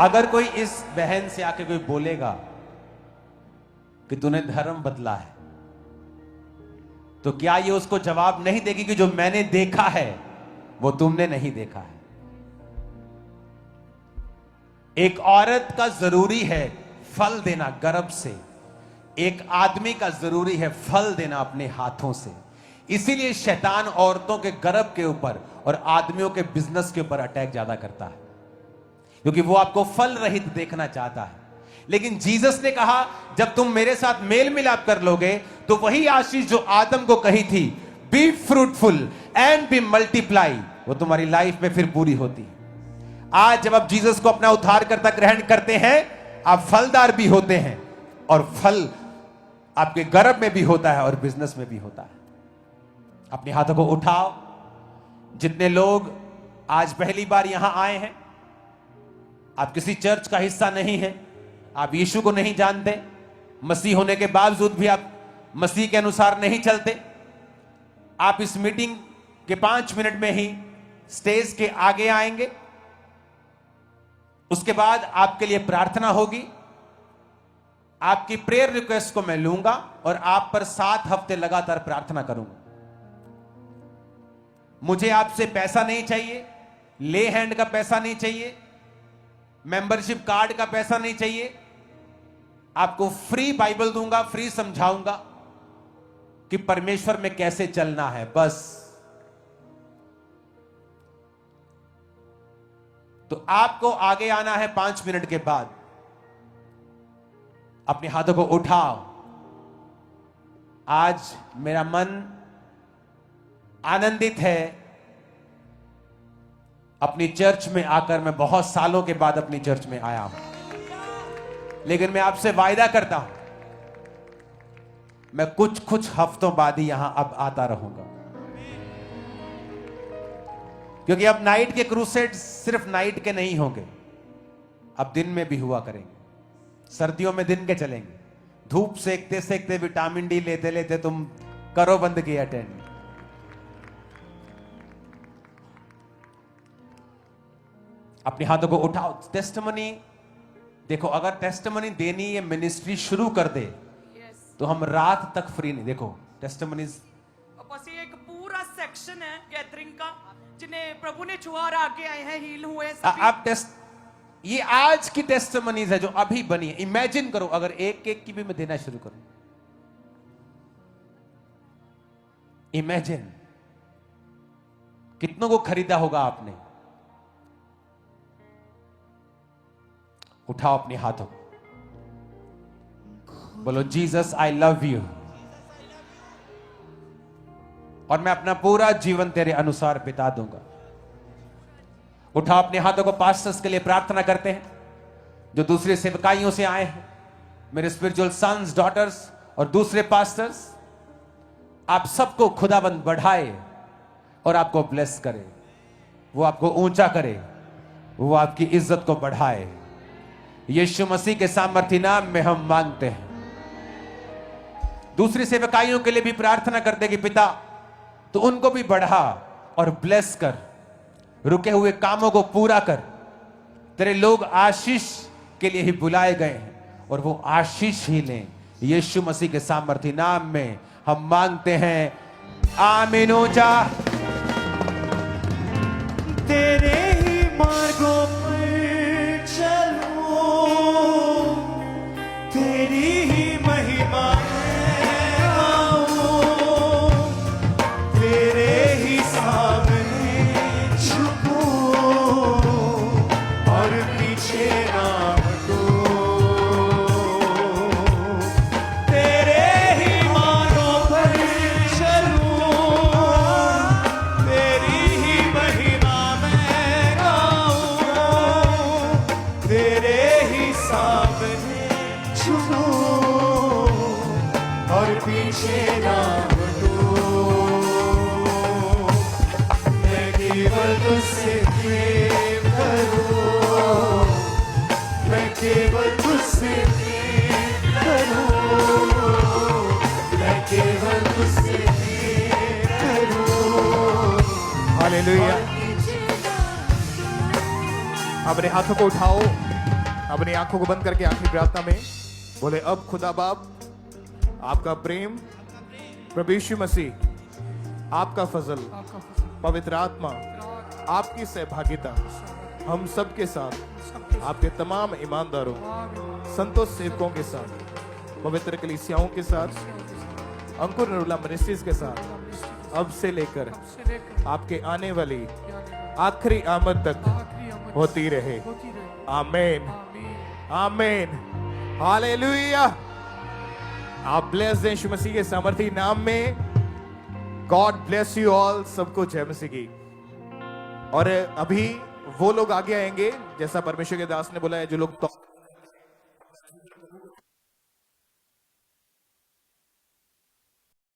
अगर कोई इस बहन से आके कोई बोलेगा कि तूने धर्म बदला है, तो क्या ये उसको जवाब नहीं देगी कि जो मैंने देखा है वो तुमने नहीं देखा है? एक औरत का जरूरी है फल देना गर्भ से, एक आदमी का जरूरी है फल देना अपने हाथों से। इसीलिए शैतान औरतों के गर्भ के ऊपर और आदमियों के बिजनेस के ऊपर अटैक ज्यादा करता है, क्योंकि वो आपको फल रहित देखना चाहता है। लेकिन जीसस ने कहा जब तुम मेरे साथ मेल मिलाप कर लोगे तो वही आशीष जो आदम को कही थी, be fruitful and be multiply, वो तुम्हारी लाइफ में फिर पूरी होती है। आज जब आप जीसस को अपना उद्धारकर्ता ग्रहण करते हैं, आप फलदार भी होते हैं और फल आपके गर्भ में भी होता है और बिजनेस में भी होता है। अपने हाथों को उठाओ। जितने लोग आज पहली बार यहां आए हैं, आप किसी चर्च का हिस्सा नहीं हैं, आप यीशु को नहीं जानते, मसीह होने के बावजूद भी आप मसीह के अनुसार नहीं चलते, आप इस मीटिंग के 5 मिनट में ही स्टेज के आगे आएंगे। उसके बाद आपके लिए प्रार्थना होगी। आपकी प्रेयर रिक्वेस्ट को मैं लूंगा और आप पर 7 हफ्ते लगातार प्रार्थना करूंगा। मुझे आपसे पैसा नहीं चाहिए, ले हैंड का पैसा नहीं चाहिए, मेंबरशिप कार्ड का पैसा नहीं चाहिए। आपको फ्री बाइबल दूंगा, फ्री समझाऊंगा कि परमेश्वर में कैसे चलना है। बस तो आपको आगे आना है 5 मिनट के बाद। अपने हाथों को उठाओ। आज मेरा मन आनंदित है अपनी चर्च में आकर मैं बहुत सालों के बाद अपनी चर्च में आया हूं, लेकिन मैं आपसे वायदा करता हूं मैं कुछ हफ्तों बाद ही यहां अब आता रहूंगा, क्योंकि अब नाइट के क्रूसेड सिर्फ नाइट के नहीं होंगे, अब दिन में भी हुआ करेंगे। सर्दियों में दिन के चलेंगे, धूप सेकते सेकते विटामिन डी लेते लेते तुम करो बंद किया अटेंड। अपने हाथों को उठाओ, टेस्टिमनी देखो, अगर टेस्टिमनी देनी ये मिनिस्ट्री शुरू कर दे तो हम रात तक फ्री नहीं। देखो टेस्टिमनीज बस ये एक पूरा सेक्शन है गैदरिंग का, जिन्हें प्रभु ने छुआ और आगे आए हैं, हील हुए हैं सभी। आप ये आज की टेस्टिमनीज है जो अभी बनी है। इमेजिन करो अगर एक एक की भी मैं देना शुरू करूं, इमेजिन कितनों को खरीदा होगा आपने। उठाओ अपने हाथों, बोलो जीसस आई लव यू, और मैं अपना पूरा जीवन तेरे अनुसार बिता दूंगा। उठाओ अपने हाथों को, पास्टर्स के लिए प्रार्थना करते हैं जो दूसरे सेवकाइयों से आए हैं, मेरे स्पिरिचुअल सन्स डॉटर्स और दूसरे पास्टर्स। आप सबको खुदाबंद बढ़ाए और आपको ब्लेस करे, वो आपको ऊंचा करे, वो आपकी इज्जत को बढ़ाए। यीशु मसीह के सामर्थ्य नाम में हम मांगते हैं। दूसरी सेवकाइयों के लिए भी प्रार्थना करते कि पिता तो उनको भी बढ़ा और ब्लेस कर, रुके हुए कामों को पूरा कर। तेरे लोग आशीष के लिए ही बुलाए गए हैं और वो आशीष ही लें। यीशु मसीह के सामर्थ्य नाम में हम मांगते हैं, आमीन। ऊंचा तेरे ही मार्गों पर चलूं, तेरी ही महिमा गाऊं, तेरे ही सामने झुकूं और पीछे ना हटूं। तेरे ही मार्गों पर चलूं, तेरी ही महिमा मैं गाऊं, तेरे ही सामने झुकूं और पीछे ना हटूं। मैं केवल तुझसे प्रेम करूं, मैं केवल तुझसे प्रेम करूं, मैं केवल तुझसे प्रेम करूं। हालेलुया। अपने हाथों को उठाओ, अपनी आंखों को बंद करके आखिरी प्रार्थना में बोले, अब खुदा बाप आपका प्रेम, प्रभु यीशु मसीह आपका फजल, पवित्र आत्मा आपकी सहभागिता हम सब के साथ, आपके तमाम ईमानदारों, संतों, सेवकों के साथ, पवित्र कलीसियाओं के साथ, अंकुर नरूला मिनिस्ट्रीज के साथ अब से लेकर आपके आने वाली आखिरी आमद तक होती रहे। आमीन, आमीन, हालेलुया। आप ब्लेस दें यीशु मसीह के सामर्थी नाम में। God bless you all. सबको जय मसीह की। और अभी वो लोग आगे आएंगे, जैसा परमेश्वर के दास ने बोला है, जो लोग